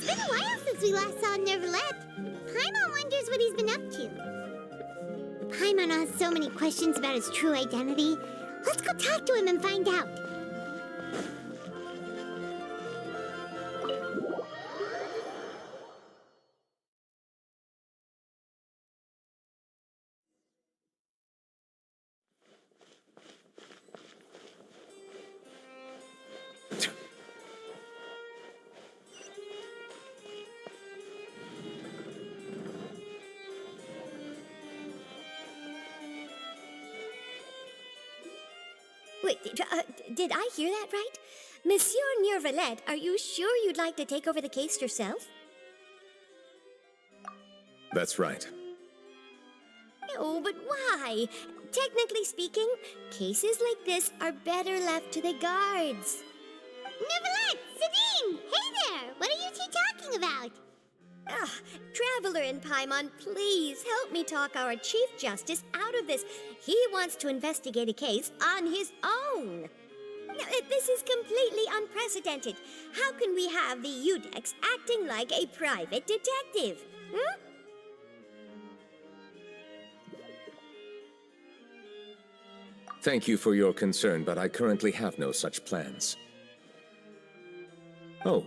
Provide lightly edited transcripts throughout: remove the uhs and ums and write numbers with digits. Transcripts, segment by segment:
It's been a while since we last saw Neuvillette. Paimon wonders what he's been up to. Paimon has so many questions about his true identity. Let's go talk to him and find out. Wait, did I hear that right? Monsieur Neuvillette, are you sure you'd like to take over the case yourself? That's right. No, but why? Technically speaking, cases like this are better left to the guards. Neuvillette! Sidine! Hey there! What are you two talking about? Traveler and Paimon, please help me talk our Chief Justice out of this. He wants to investigate a case on his own. Now, this is completely unprecedented. How can we have the Iudex acting like a private detective? Hmm? Thank you for your concern, but I currently have no such plans. Oh,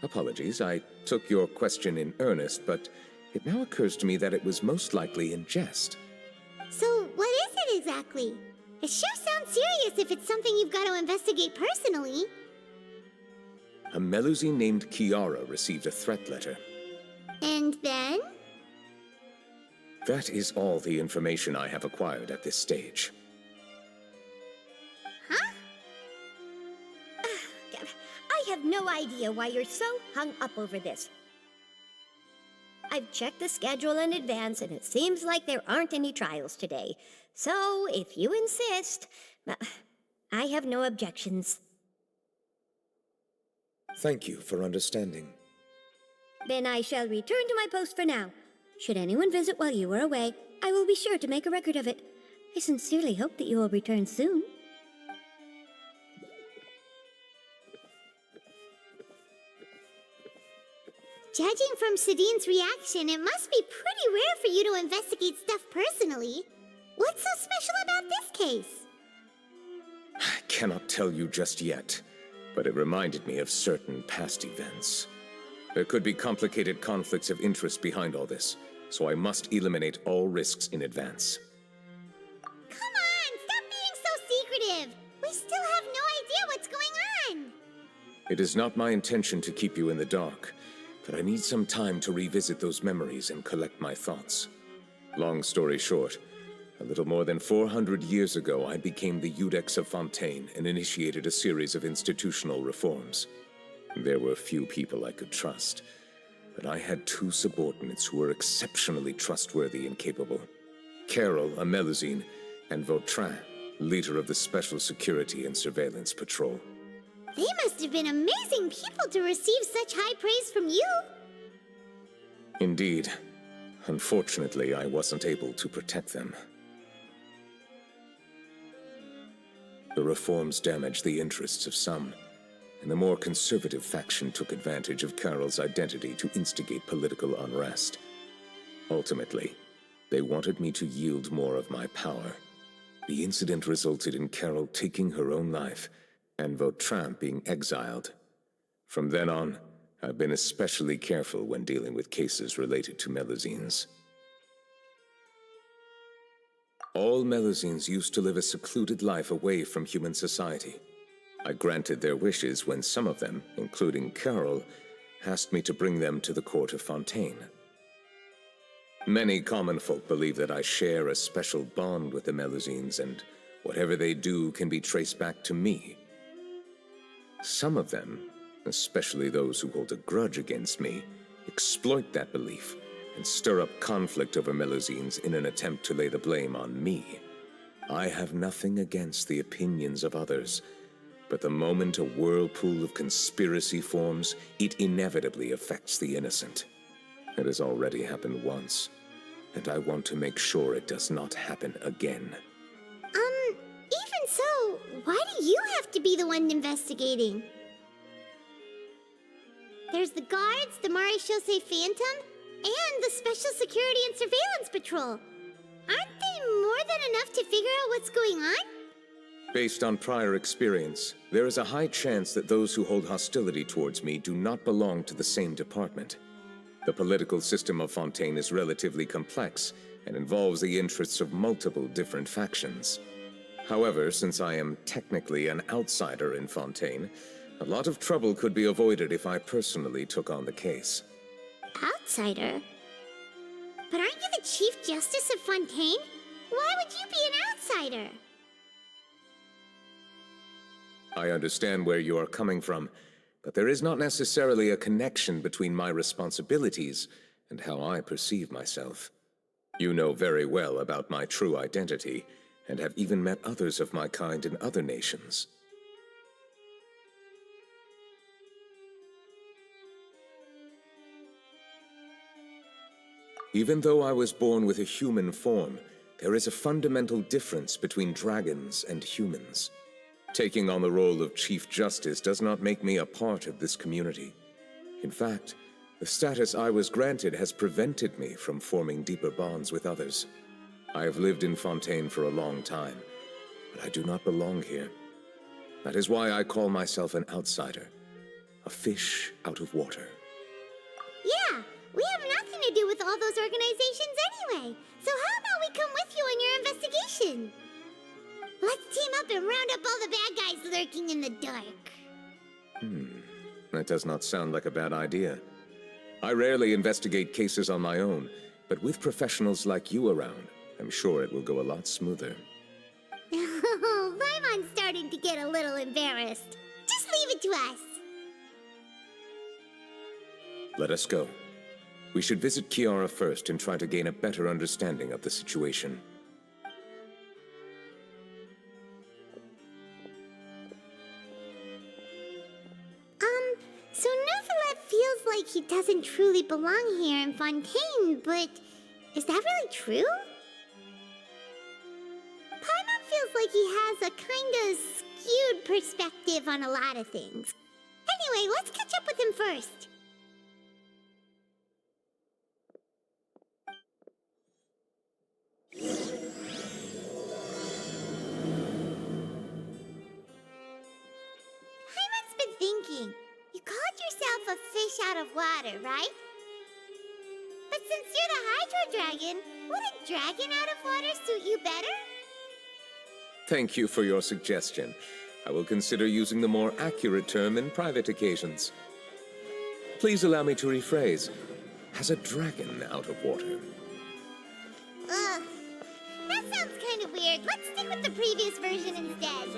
apologies. I took your question in earnest, but it now occurs to me that it was most likely in jest. So, what is it exactly? It sure sounds serious if it's something you've got to investigate personally. A Melusine named Kiara received a threat letter. And then? That is all the information I have acquired at this stage. Huh? I have no idea why you're so hung up over this. I've checked the schedule in advance, and it seems like there aren't any trials today. So, if you insist, I have no objections. Thank you for understanding. Then I shall return to my post for now. Should anyone visit while you are away, I will be sure to make a record of it. I sincerely hope that you will return soon. Judging from Sidine's reaction, it must be pretty rare for you to investigate stuff personally. What's so special about this case? I cannot tell you just yet, but it reminded me of certain past events. There could be complicated conflicts of interest behind all this, so I must eliminate all risks in advance. Come on, stop being so secretive! We still have no idea what's going on! It is not my intention to keep you in the dark, but I need some time to revisit those memories and collect my thoughts. Long story short, a little more than 400 years ago, I became the Iudex of Fontaine and initiated a series of institutional reforms. There were few people I could trust, but I had two subordinates who were exceptionally trustworthy and capable. Carol, a Melusine, and Vautrin, leader of the Special Security and Surveillance Patrol. They must have been amazing people to receive such high praise from you! Indeed. Unfortunately, I wasn't able to protect them. The reforms damaged the interests of some, and the more conservative faction took advantage of Carol's identity to instigate political unrest. Ultimately, they wanted me to yield more of my power. The incident resulted in Carol taking her own life, and Vautrin being exiled. From then on, I've been especially careful when dealing with cases related to Melusines. All Melusines used to live a secluded life away from human society. I granted their wishes when some of them, including Carol, asked me to bring them to the court of Fontaine. Many common folk believe that I share a special bond with the Melusines, and whatever they do can be traced back to me. Some of them, especially those who hold a grudge against me, exploit that belief and stir up conflict over Melusines in an attempt to lay the blame on me. I have nothing against the opinions of others, but the moment a whirlpool of conspiracy forms, it inevitably affects the innocent. It has already happened once, and I want to make sure it does not happen again. Even so, why do you have to be the one investigating? There's the guards, the Marechaussee Phantom, and the Special Security and Surveillance Patrol. Aren't they more than enough to figure out what's going on? Based on prior experience, there is a high chance that those who hold hostility towards me do not belong to the same department. The political system of Fontaine is relatively complex and involves the interests of multiple different factions. However, since I am technically an outsider in Fontaine, a lot of trouble could be avoided if I personally took on the case. Outsider? But aren't you the Chief Justice of Fontaine? Why would you be an outsider? I understand where you are coming from, but there is not necessarily a connection between my responsibilities and how I perceive myself. You know very well about my true identity, and have even met others of my kind in other nations. Even though I was born with a human form, there is a fundamental difference between dragons and humans. Taking on the role of Chief Justice does not make me a part of this community. In fact, the status I was granted has prevented me from forming deeper bonds with others. I have lived in Fontaine for a long time, but I do not belong here. That is why I call myself an outsider, a fish out of water. Yeah, we have nothing to do with all those organizations anyway. So how about we come with you on your investigation? Let's team up and round up all the bad guys lurking in the dark. That does not sound like a bad idea. I rarely investigate cases on my own, but with professionals like you around, I'm sure it will go a lot smoother. Oh, Paimon's starting to get a little embarrassed. Just leave it to us. Let us go. We should visit Kiara first and try to gain a better understanding of the situation. So Neuvillette feels like he doesn't truly belong here in Fontaine, but is that really true? Paimon feels like he has a kinda skewed perspective on a lot of things. Anyway, let's catch up with him first. Paimon's been thinking. You called yourself a fish out of water, right? But since you're the Hydro Dragon, would a dragon out of water suit you better? Thank you for your suggestion. I will consider using the more accurate term in private occasions. Please allow me to rephrase. Has a dragon out of water? Ugh. That sounds kind of weird. Let's stick with the previous version instead.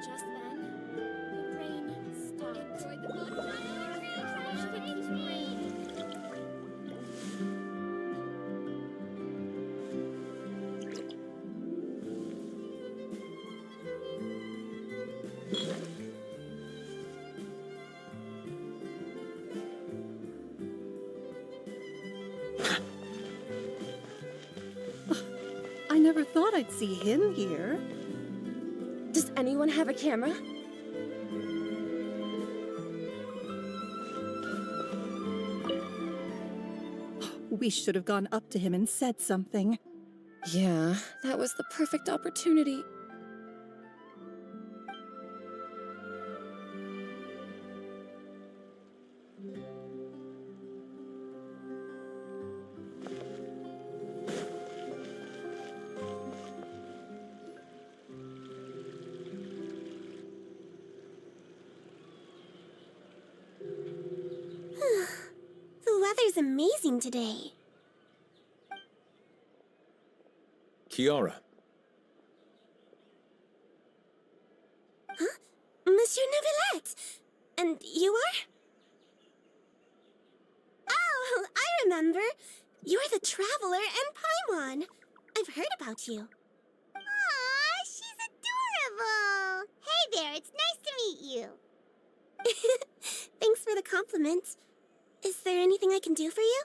Just then, the rain stopped. I never thought I'd see him here. Does anyone have a camera? We should have gone up to him and said something. Yeah, that was the perfect opportunity. is amazing today. Kiara, Huh? Monsieur Neuvillette! And you are? Oh, I remember. You're the Traveler and Paimon. I've heard about you. Aw, she's adorable! Hey there, it's nice to meet you. Thanks for the compliment. Is there anything I can do for you?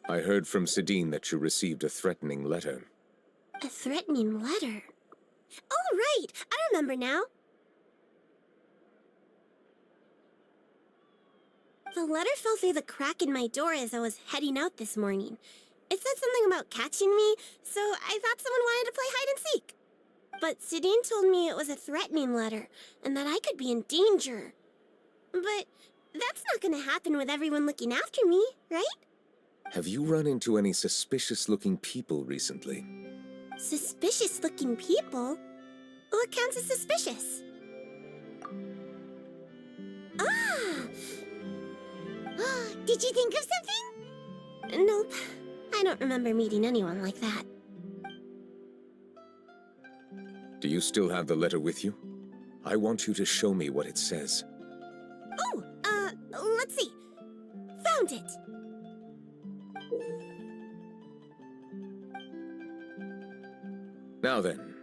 I heard from Sidine that you received a threatening letter. A threatening letter? Oh, right! I remember now. The letter fell through the crack in my door as I was heading out this morning. It said something about catching me, so I thought someone wanted to play hide and seek. But Sidine told me it was a threatening letter, and that I could be in danger. But that's not gonna happen with everyone looking after me, right? Have you run into any suspicious-looking people recently? Suspicious-looking people? What counts as suspicious? Ah! Did you think of something? Nope. I don't remember meeting anyone like that. Do you still have the letter with you? I want you to show me what it says. Oh, let's see. Found it! Now then,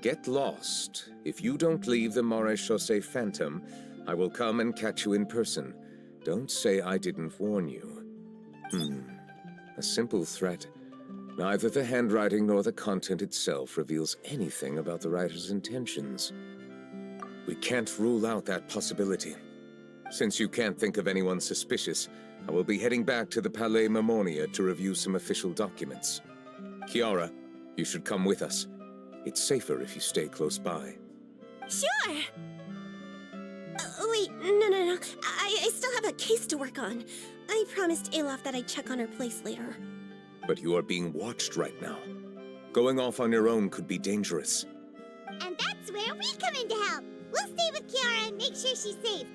get lost. If you don't leave the Maréchaussée Phantom, I will come and catch you in person. Don't say I didn't warn you. A simple threat. Neither the handwriting nor the content itself reveals anything about the writer's intentions. We can't rule out that possibility. Since you can't think of anyone suspicious, I will be heading back to the Palais Mermonia to review some official documents. Kiara, you should come with us. It's safer if you stay close by. Sure! Wait, no. I still have a case to work on. I promised Alof that I'd check on her place later. But you are being watched right now. Going off on your own could be dangerous. And that's where we come in to help. We'll stay with Kiara and make sure she's safe.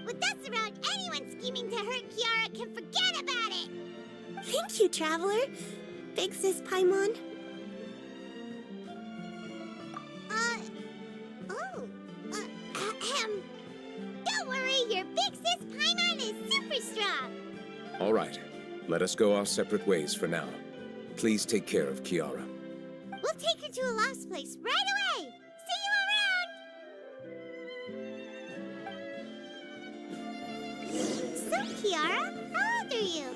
With us around, anyone scheming to hurt Kiara can forget about it. Thank you, Traveler. Big Sis Paimon. Don't worry, your big sis Paimon is super strong. All right, let us go our separate ways for now. Please take care of Kiara. We'll take her to a lost place right away. See you around. So, Kiara, how old are you?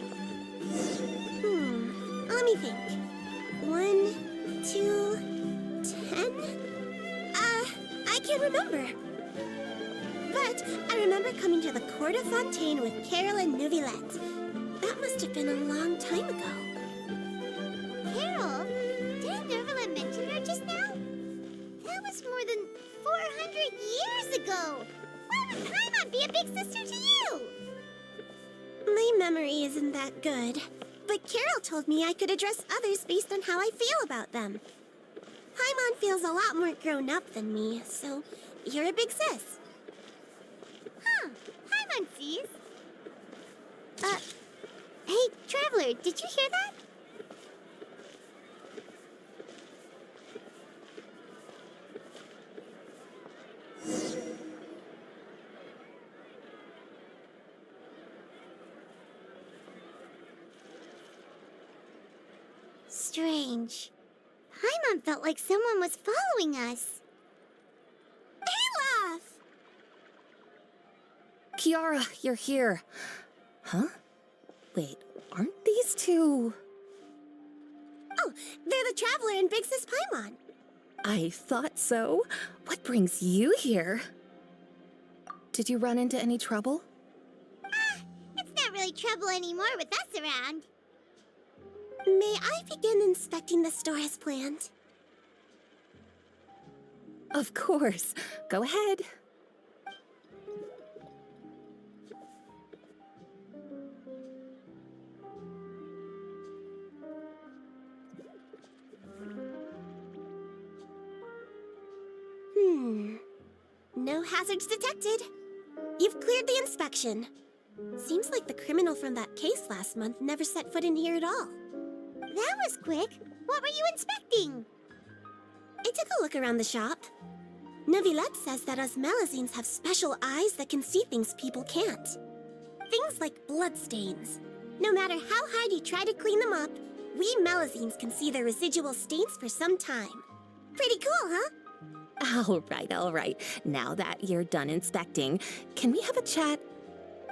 Let me think. 1, 2, 10? I can't remember. But I remember coming to the Court of Fontaine with Carol and Neuvillette. That must have been a long time ago. Carol? Didn't Neuvillette mention her just now? That was more than 400 years ago. Why would Paimon be a big sister to you? My memory isn't that good. But Carol told me I could address others based on how I feel about them. Paimon feels a lot more grown up than me, so you're a big sis. Huh. Paimon sees. Hey, Traveler, did you hear that? Strange. Paimon felt like someone was following us. Olaf! Kiara, you're here. Huh? Wait, aren't these two? Oh, they're the Traveler and Big Sis Paimon. I thought so. What brings you here? Did you run into any trouble? It's not really trouble anymore with us around. May I begin inspecting the store as planned? Of course. Go ahead. No hazards detected. You've cleared the inspection. Seems like the criminal from that case last month never set foot in here at all. That was quick. What were you inspecting? I took a look around the shop. Neuvillette says that us Melazines have special eyes that can see things people can't. Things like bloodstains. No matter how hard you try to clean them up, we Melazines can see their residual stains for some time. Pretty cool, huh? All right. Now that you're done inspecting, can we have a chat?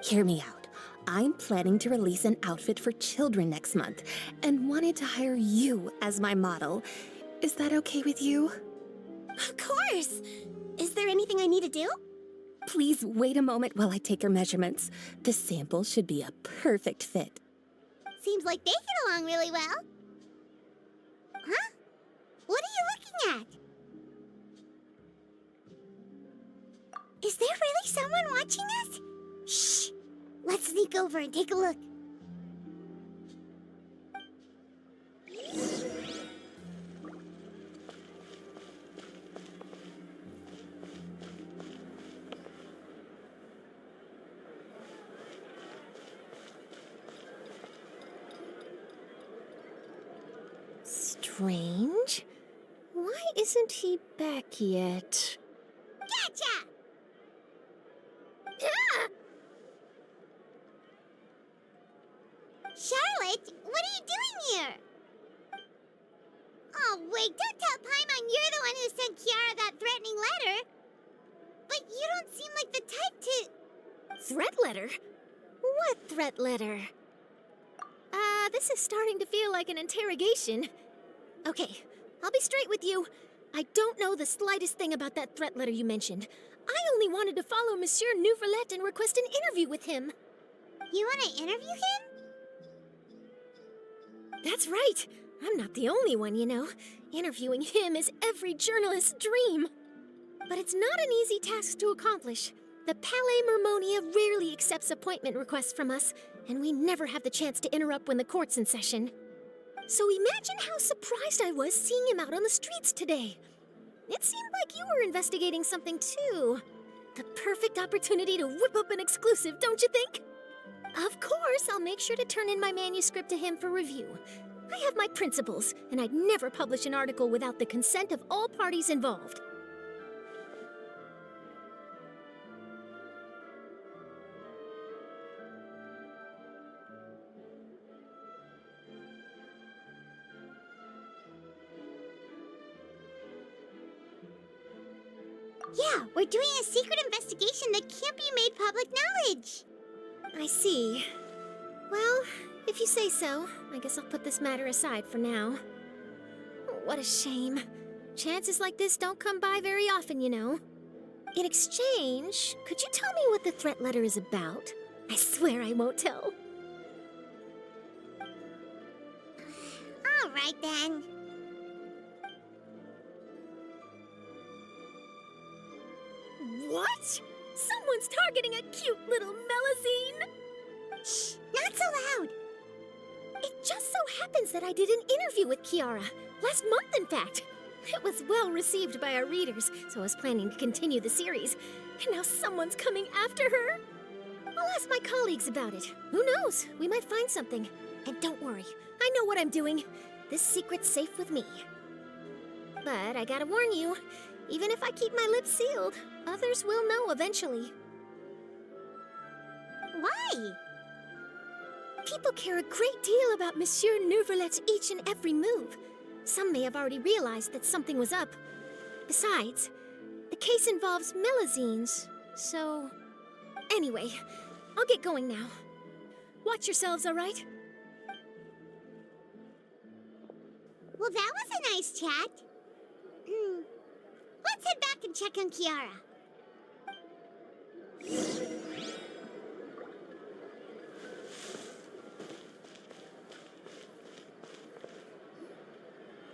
Hear me out. I'm planning to release an outfit for children next month and wanted to hire you as my model. Is that okay with you? Of course! Is there anything I need to do? Please wait a moment while I take your measurements. The sample should be a perfect fit. Seems like they get along really well. Huh? What are you looking at? Is there really someone watching us? Shh! Let's sneak over and take a look. Strange. Why isn't he back yet? Gotcha! Charlotte, what are you doing here? Oh, wait, don't tell Paimon you're the one who sent Kiara that threatening letter. But you don't seem like the type to... Threat letter? What threat letter? This is starting to feel like an interrogation. Okay, I'll be straight with you. I don't know the slightest thing about that threat letter you mentioned. I only wanted to follow Monsieur Neuvillette and request an interview with him. You want to interview him? That's right. I'm not the only one, you know. Interviewing him is every journalist's dream. But it's not an easy task to accomplish. The Palais Mermonia rarely accepts appointment requests from us, and we never have the chance to interrupt when the court's in session. So imagine how surprised I was seeing him out on the streets today. It seemed like you were investigating something too. The perfect opportunity to whip up an exclusive, don't you think? Of course, I'll make sure to turn in my manuscript to him for review. I have my principles, and I'd never publish an article without the consent of all parties involved. Yeah, we're doing a secret investigation that can't be made public knowledge. I see. Well, if you say so, I guess I'll put this matter aside for now. What a shame. Chances like this don't come by very often, you know. In exchange, could you tell me what the threat letter is about? I swear I won't tell. All right, then. What? Someone's targeting a cute little Melazine? Shh, not so loud. It just so happens that I did an interview with Kiara. Last month, in fact. It was well received by our readers, so I was planning to continue the series. And now someone's coming after her. I'll ask my colleagues about it. Who knows? We might find something. And don't worry, I know what I'm doing. This secret's safe with me. But I gotta warn you, even if I keep my lips sealed, others will know eventually. Why? People care a great deal about Monsieur Neuvillette's each and every move. Some may have already realized that something was up. Besides, the case involves Melazines, so... Anyway, I'll get going now. Watch yourselves, all right? Well, that was a nice chat. Let's head back and check on Kiara.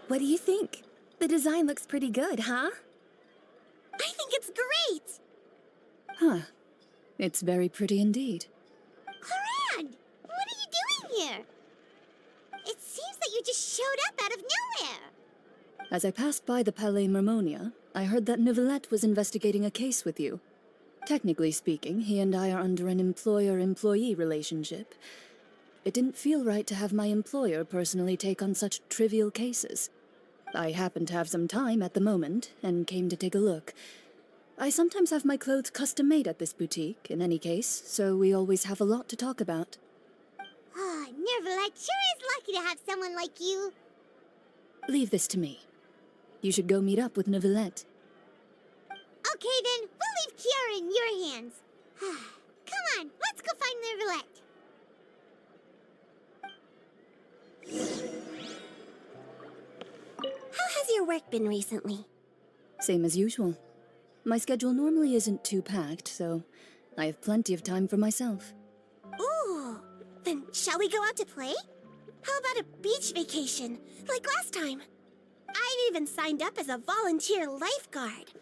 What do you think? The design looks pretty good, huh? I think it's great! Huh. It's very pretty indeed. Harad! What are you doing here? It seems that you just showed up out of nowhere. As I passed by the Palais Mermonia, I heard that Neuvillette was investigating a case with you. Technically speaking, he and I are under an employer-employee relationship. It didn't feel right to have my employer personally take on such trivial cases. I happen to have some time at the moment, and came to take a look. I sometimes have my clothes custom-made at this boutique, in any case, so we always have a lot to talk about. Ah, Neuvillette sure is lucky to have someone like you. Leave this to me. You should go meet up with Neuvillette. Okay then, we'll leave Kiara in your hands. Come on, let's go find Neuvillette. How has your work been recently? Same as usual. My schedule normally isn't too packed, so I have plenty of time for myself. Ooh, then shall we go out to play? How about a beach vacation, like last time? I've even signed up as a volunteer lifeguard.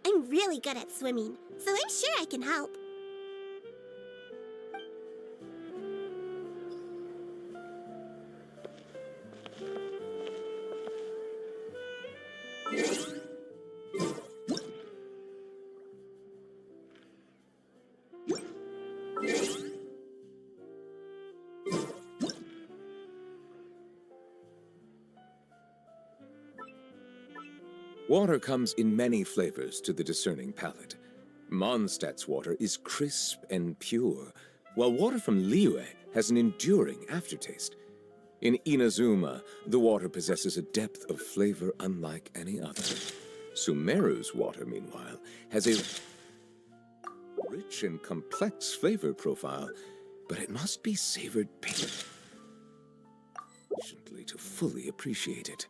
I'm really good at swimming, so I'm sure I can help. Water comes in many flavors to the discerning palate. Mondstadt's water is crisp and pure, while water from Liyue has an enduring aftertaste. In Inazuma, the water possesses a depth of flavor unlike any other. Sumeru's water, meanwhile, has a rich and complex flavor profile, but it must be savored patiently to fully appreciate it.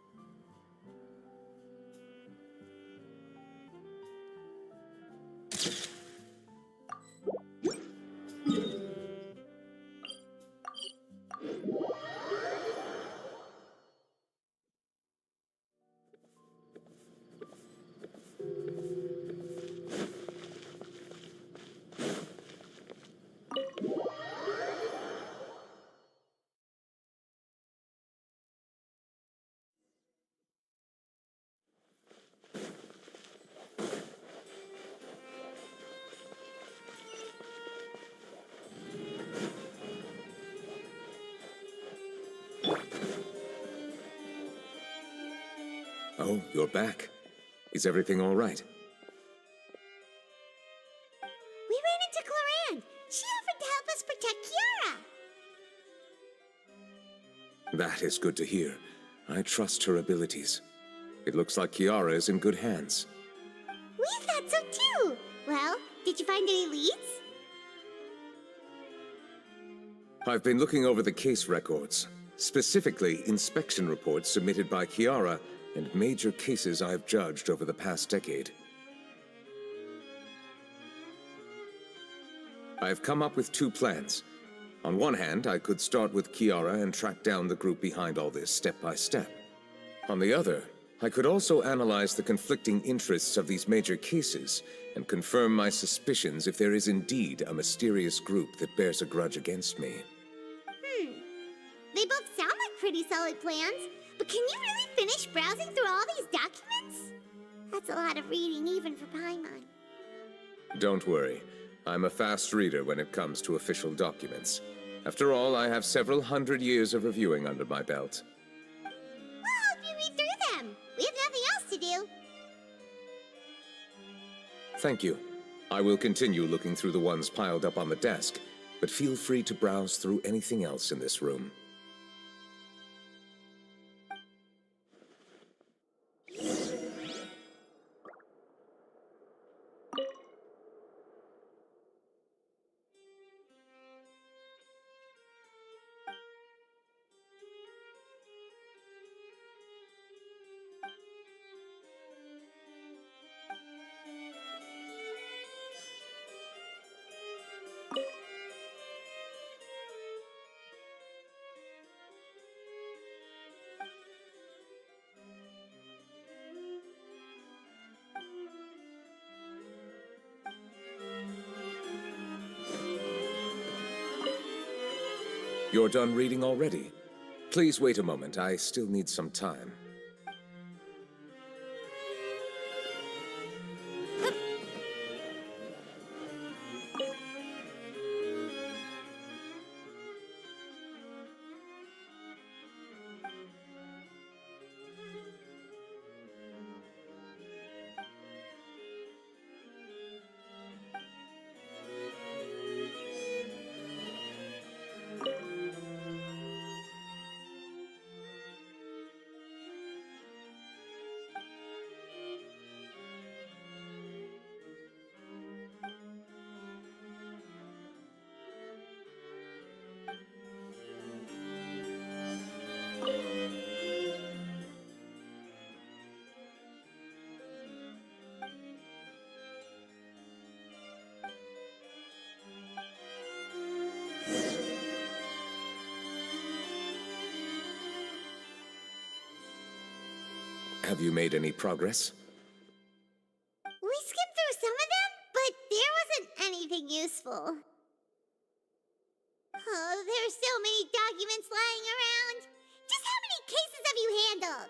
Oh, you're back. Is everything all right? We ran into Cloran. She offered to help us protect Kiara. That is good to hear. I trust her abilities. It looks like Kiara is in good hands. We thought so too. Well, did you find any leads? I've been looking over the case records, specifically inspection reports submitted by Kiara and major cases I've judged over the past decade. I've come up with two plans. On one hand, I could start with Kiara and track down the group behind all this step by step. On the other, I could also analyze the conflicting interests of these major cases and confirm my suspicions if there is indeed a mysterious group that bears a grudge against me. They both sound like pretty solid plans, but can you really finish browsing through all these documents? That's a lot of reading even for Paimon. Don't worry. I'm a fast reader when it comes to official documents. After all, I have several hundred years of reviewing under my belt. We'll help you read through them. We have nothing else to do. Thank you. I will continue looking through the ones piled up on the desk, but feel free to browse through anything else in this room. You're done reading already? Please wait a moment. I still need some time. Have you made any progress? We skimmed through some of them, but there wasn't anything useful. Oh, there's so many documents lying around. Just how many cases have you handled?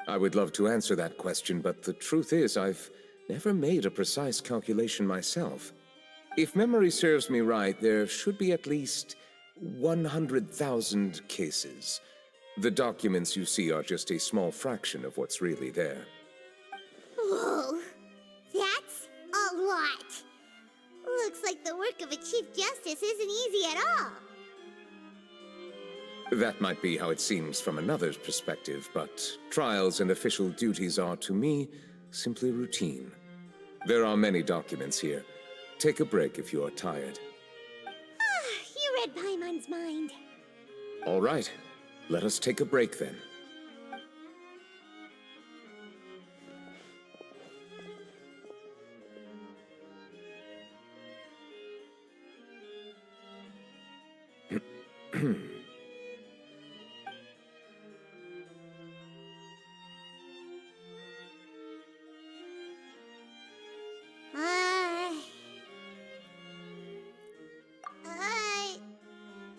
I would love to answer that question, but the truth is I've never made a precise calculation myself. If memory serves me right, there should be at least 100,000 cases. The documents you see are just a small fraction of what's really there. Whoa, that's a lot. Looks like the work of a Chief Justice isn't easy at all. That might be how it seems from another's perspective, but trials and official duties are, to me, simply routine. There are many documents here. Take a break if you are tired. You read Paimon's mind. All right, let us take a break then.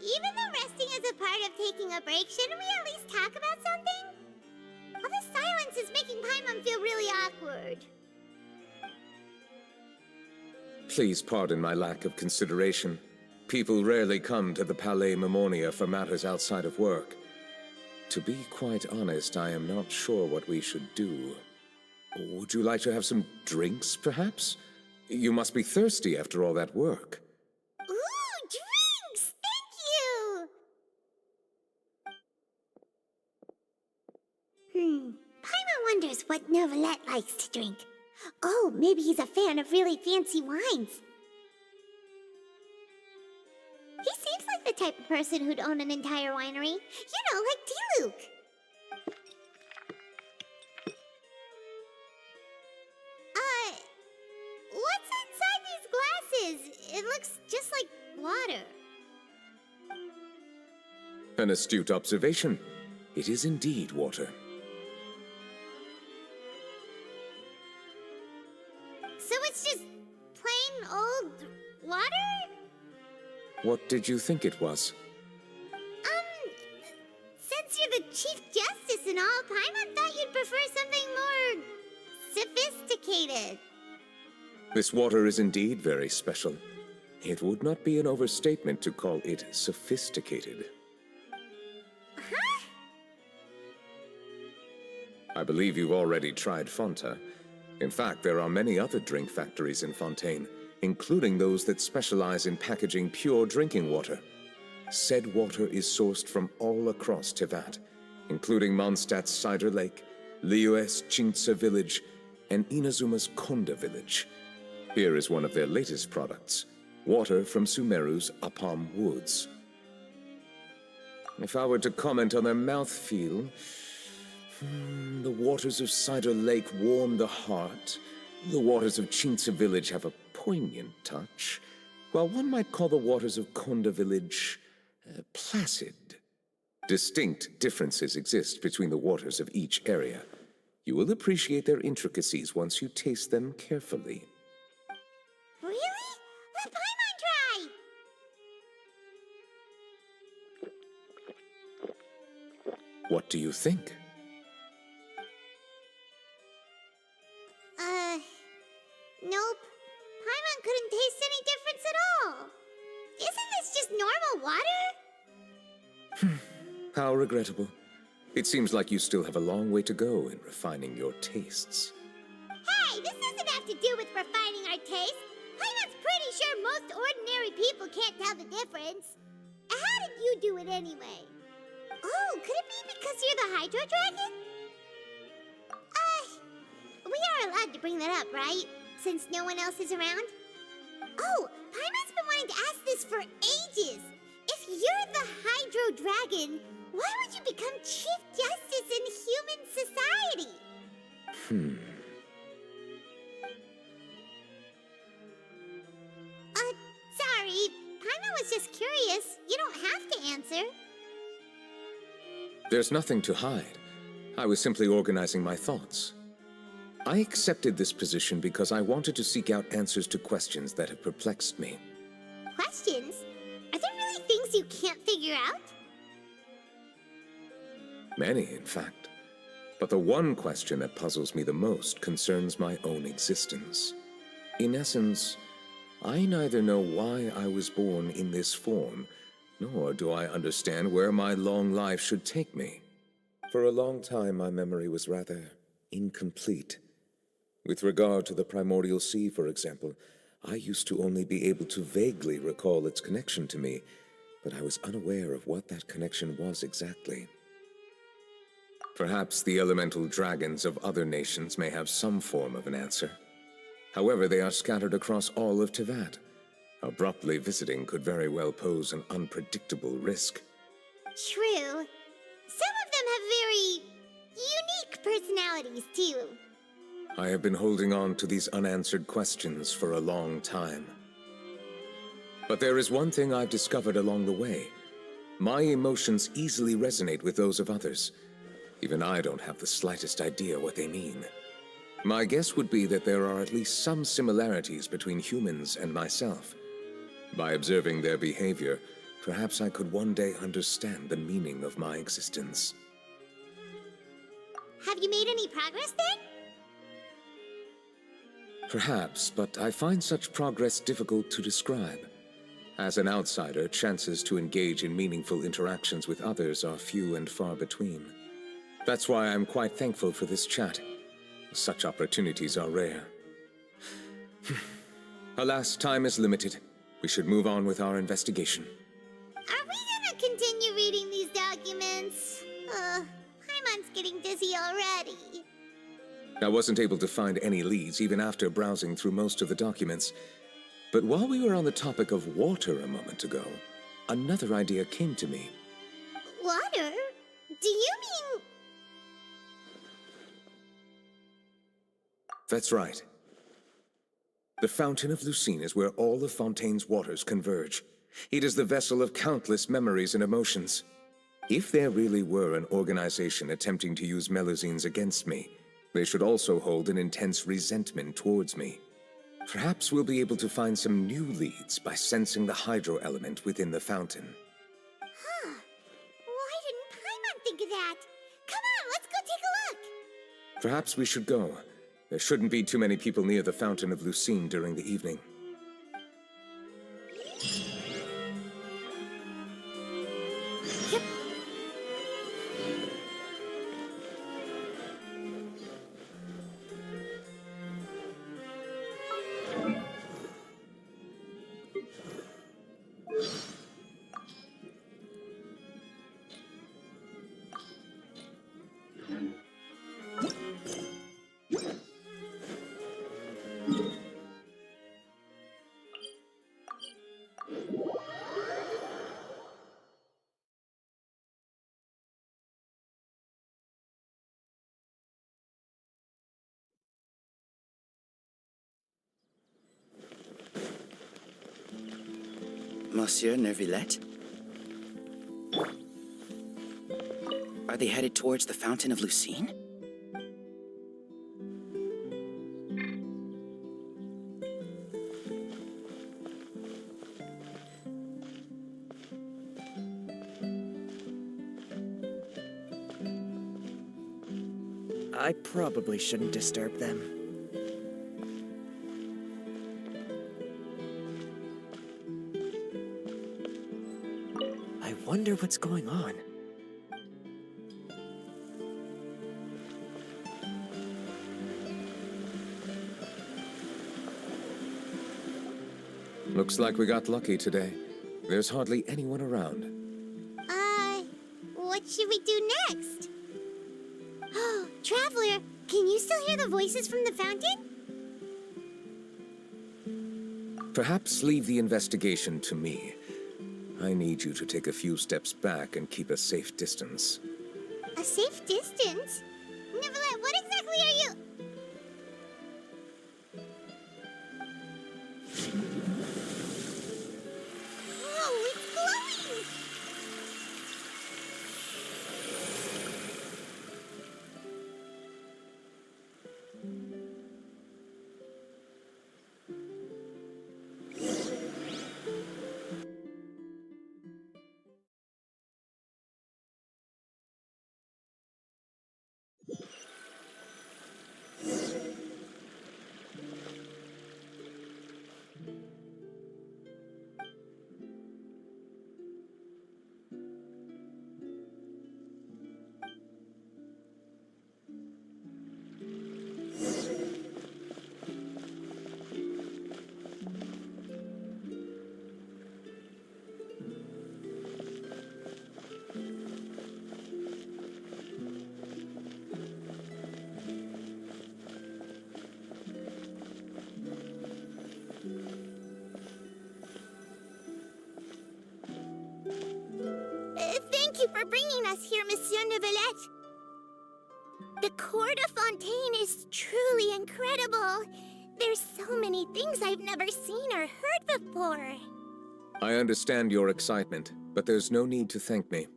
Even though resting is a part of taking a break, shouldn't we at least talk about something? All this silence is making Paimon feel really awkward. Please pardon my lack of consideration. People rarely come to the Palais Memonia for matters outside of work. To be quite honest, I am not sure what we should do. Would you like to have some drinks, perhaps? You must be thirsty after all that work. Ooh, drinks! Thank you! Paimon wonders what Neuvillette likes to drink. Oh, maybe he's a fan of really fancy wines. He seems like the type of person who'd own an entire winery. You know, like T-Luke. What's inside these glasses? It looks just like water. An astute observation. It is indeed water. So it's just plain old water? What did you think it was? Since you're the Chief Justice and all, Paimon thought you'd prefer something more sophisticated. This water is indeed very special. It would not be an overstatement to call it sophisticated. Huh? I believe you've already tried Fonta. In fact, there are many other drink factories in Fontaine, including those that specialize in packaging pure drinking water. Said water is sourced from all across Tevat, including Mondstadt's Cider Lake, Liyue's Chintsa Village, and Inazuma's Konda Village. Here is one of their latest products, water from Sumeru's Apam Woods. If I were to comment on their mouthfeel, the waters of Cider Lake warm the heart. The waters of Chintsa Village have a poignant touch, while one might call the waters of Konda Village placid. Distinct differences exist between the waters of each area. You will appreciate their intricacies once you taste them carefully. Really? Let Paimon try! What do you think? Nope. Paimon couldn't taste any difference at all. Isn't this just normal water? How regrettable. It seems like you still have a long way to go in refining your tastes. Hey, this doesn't have to do with refining our taste. Paimon's pretty sure most ordinary people can't tell the difference. How did you do it anyway? Oh, could it be because you're the Hydro Dragon? We are allowed to bring that up, right? Since no one else is around? Oh, Paimon's been wanting to ask this for ages. If you're the Hydro Dragon, why would you become Chief Justice in human society? Sorry. Paimon was just curious. You don't have to answer. There's nothing to hide. I was simply organizing my thoughts. I accepted this position because I wanted to seek out answers to questions that have perplexed me. Questions? Are there really things you can't figure out? Many, in fact. But the one question that puzzles me the most concerns my own existence. In essence, I neither know why I was born in this form, nor do I understand where my long life should take me. For a long time, my memory was rather incomplete. With regard to the primordial sea, for example, I used to only be able to vaguely recall its connection to me, but I was unaware of what that connection was exactly. Perhaps the elemental dragons of other nations may have some form of an answer. However, they are scattered across all of Teyvat. Abruptly visiting could very well pose an unpredictable risk. True. Some of them have very unique personalities, too. I have been holding on to these unanswered questions for a long time. But there is one thing I've discovered along the way. My emotions easily resonate with those of others. Even I don't have the slightest idea what they mean. My guess would be that there are at least some similarities between humans and myself. By observing their behavior, perhaps I could one day understand the meaning of my existence. Have you made any progress then? Perhaps, but I find such progress difficult to describe. As an outsider, chances to engage in meaningful interactions with others are few and far between. That's why I'm quite thankful for this chat. Such opportunities are rare. Alas, time is limited. We should move on with our investigation. Are we gonna continue reading these documents? Paimon's getting dizzy already. I wasn't able to find any leads even after browsing through most of the documents. But while we were on the topic of water a moment ago, another idea came to me. Water? Do you mean... That's right. The Fountain of Lucine is where all of Fontaine's waters converge. It is the vessel of countless memories and emotions. If there really were an organization attempting to use Melusines against me, they should also hold an intense resentment towards me. Perhaps we'll be able to find some new leads by sensing the hydro element within the fountain. Huh. Why didn't Paimon think of that? Come on, let's go take a look! Perhaps we should go. There shouldn't be too many people near the Fountain of Lucine during the evening. Yep. Monsieur Neuvillette? Are they headed towards the Fountain of Lucine? I probably shouldn't disturb them. I wonder what's going on. Looks like we got lucky today. There's hardly anyone around. What should we do next? Oh, Traveler, can you still hear the voices from the fountain? Perhaps leave the investigation to me. I need you to take a few steps back and keep a safe distance. A safe distance? Neuvillette, what exactly are you... Oh, it's glowing! you for bringing us here, Monsieur Neuvillette. The Court of Fontaine is truly incredible. There's so many things I've never seen or heard before. I understand your excitement, but there's no need to thank me.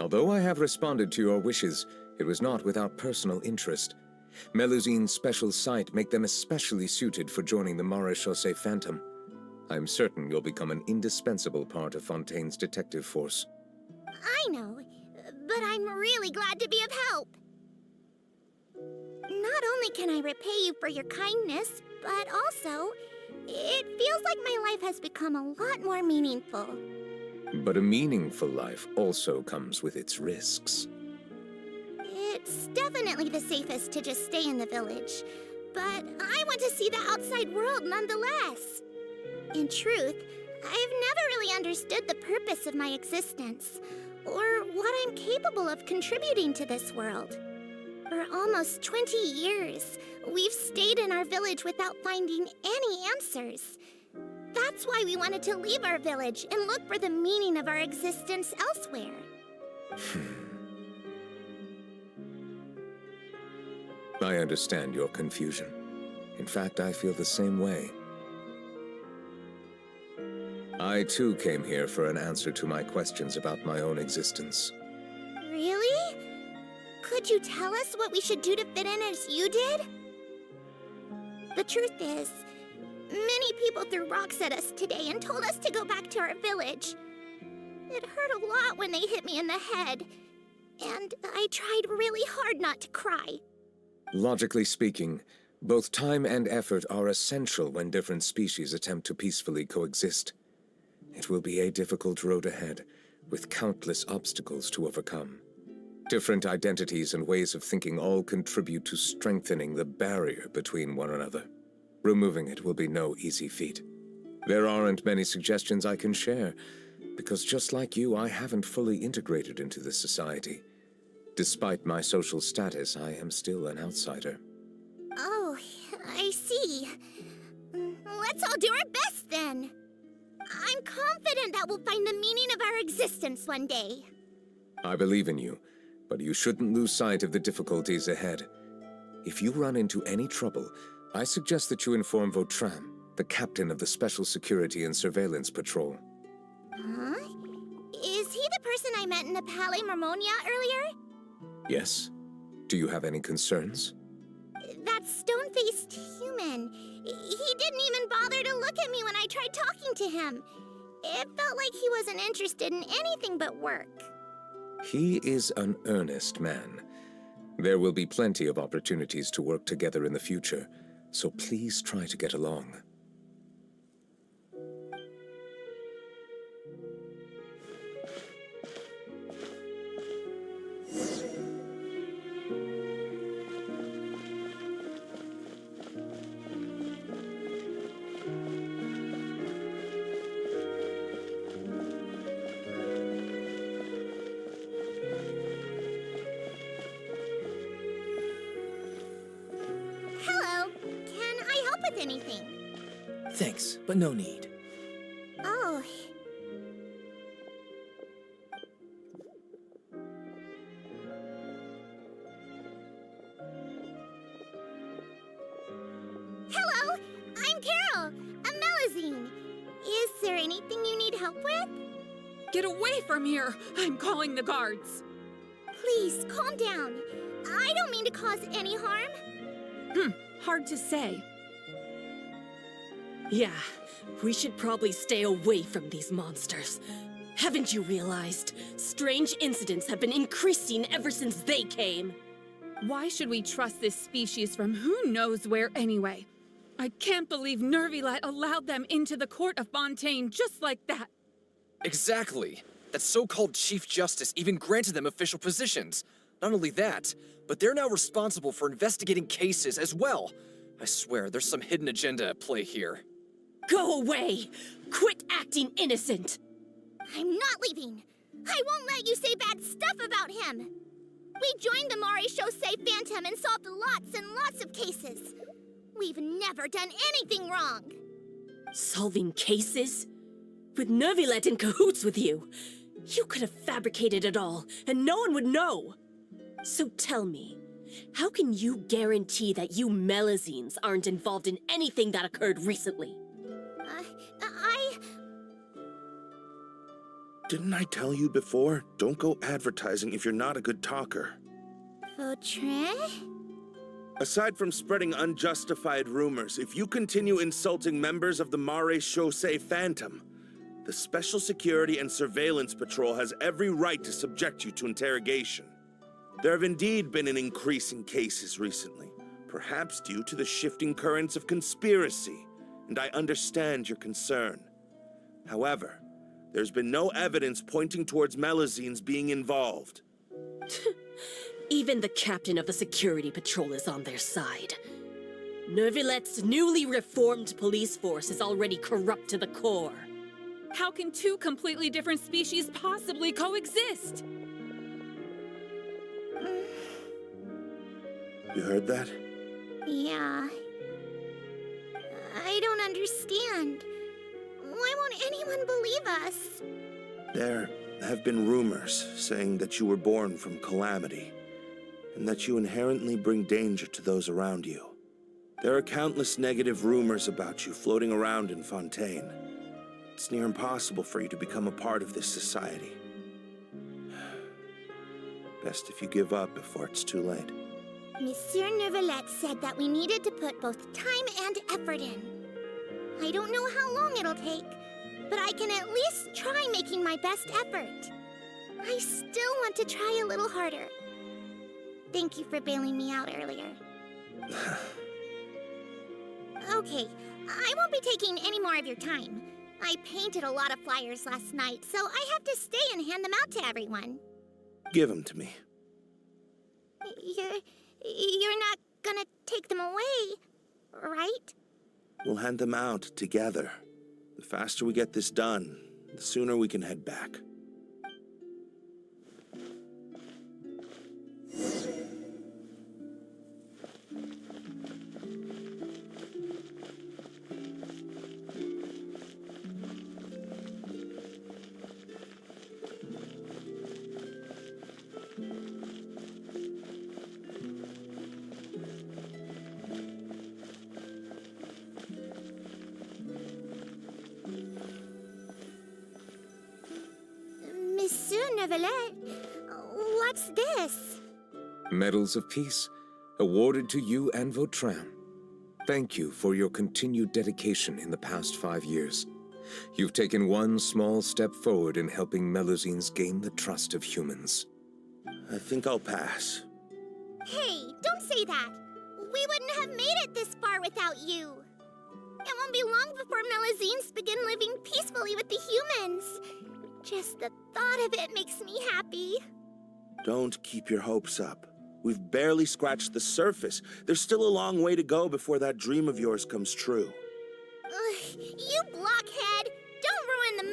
Although I have responded to your wishes, it was not without personal interest. Melusine's special sight make them especially suited for joining the Maréchaussée Phantom. I'm certain you'll become an indispensable part of Fontaine's detective force. I know, but I'm really glad to be of help. Not only can I repay you for your kindness, but also, it feels like my life has become a lot more meaningful. But a meaningful life also comes with its risks. It's definitely the safest to just stay in the village, but I want to see the outside world nonetheless. In truth, I've never really understood the purpose of my existence, or what I'm capable of contributing to this world. For almost 20 years, we've stayed in our village without finding any answers. That's why we wanted to leave our village and look for the meaning of our existence elsewhere. I understand your confusion. In fact, I feel the same way. I too came here for an answer to my questions about my own existence. Really? Could you tell us what we should do to fit in as you did? The truth is, many people threw rocks at us today and told us to go back to our village. It hurt a lot when they hit me in the head, and I tried really hard not to cry. Logically speaking, both time and effort are essential when different species attempt to peacefully coexist. It will be a difficult road ahead, with countless obstacles to overcome. Different identities and ways of thinking all contribute to strengthening the barrier between one another. Removing it will be no easy feat. There aren't many suggestions I can share, because just like you, I haven't fully integrated into this society. Despite my social status, I am still an outsider. Oh, I see. Let's all do our best then. I'm confident that we'll find the meaning of our existence one day. I believe in you, but you shouldn't lose sight of the difficulties ahead. If you run into any trouble, I suggest that you inform Vautrin, the captain of the Special Security and Surveillance Patrol. Huh? Is he the person I met in the Palais Marmonia earlier? Yes? Do you have any concerns? That stone-faced human. He didn't even bother to look at me when I tried talking to him. It felt like he wasn't interested in anything but work. He is an earnest man. There will be plenty of opportunities to work together in the future, so please try to get along. Anything. Thanks, but no need. Oh. Hello, I'm Carol, a Melusine. Is there anything you need help with? Get away from here! I'm calling the guards. Please, calm down. I don't mean to cause any harm. Hard to say. Yeah, we should probably stay away from these monsters. Haven't you realized? Strange incidents have been increasing ever since they came. Why should we trust this species from who knows where anyway? I can't believe Neuvillette allowed them into the Court of Fontaine just like that. Exactly. That so-called Chief Justice even granted them official positions. Not only that, but they're now responsible for investigating cases as well. I swear, there's some hidden agenda at play here. Go away! Quit acting innocent! I'm not leaving. I won't let you say bad stuff about him. We joined the Maréchaussée Phantom and solved lots and lots of cases. We've never done anything wrong. Solving cases? With Neuvillette in cahoots with you? You could have fabricated it all, and no one would know! So tell me, how can you guarantee that you Melazines aren't involved in anything that occurred recently? Didn't I tell you before? Don't go advertising if you're not a good talker. Vautrin? Aside from spreading unjustified rumors, if you continue insulting members of the Mare Chaussee Phantom, the Special Security and Surveillance Patrol has every right to subject you to interrogation. There have indeed been an increase in cases recently, perhaps due to the shifting currents of conspiracy, and I understand your concern. However, there's been no evidence pointing towards Melazines being involved. Even the captain of the security patrol is on their side. Neuvillette's newly reformed police force is already corrupt to the core. How can two completely different species possibly coexist? You heard that? Yeah. I don't understand. Why won't anyone believe us? There have been rumors saying that you were born from calamity, and that you inherently bring danger to those around you. There are countless negative rumors about you floating around in Fontaine. It's near impossible for you to become a part of this society. Best if you give up before it's too late. Monsieur Neuvillette said that we needed to put both time and effort in. I don't know how long it'll take, but I can at least try making my best effort. I still want to try a little harder. Thank you for bailing me out earlier. Okay, I won't be taking any more of your time. I painted a lot of flyers last night, so I have to stay and hand them out to everyone. Give them to me. You're not gonna take them away, right? We'll hand them out together. The faster we get this done, the sooner we can head back. Monsieur Neuvillette, what's this? Medals of Peace, awarded to you and Vautrin. Thank you for your continued dedication in the past 5 years. You've taken one small step forward in helping Melazines gain the trust of humans. I think I'll pass. Hey, don't say that. We wouldn't have made it this far without you. It won't be long before Melazines begin living peacefully with the humans. Just the thought of it makes me happy. Don't keep your hopes up. We've barely scratched the surface. There's still a long way to go before that dream of yours comes true. You blockhead! Don't ruin the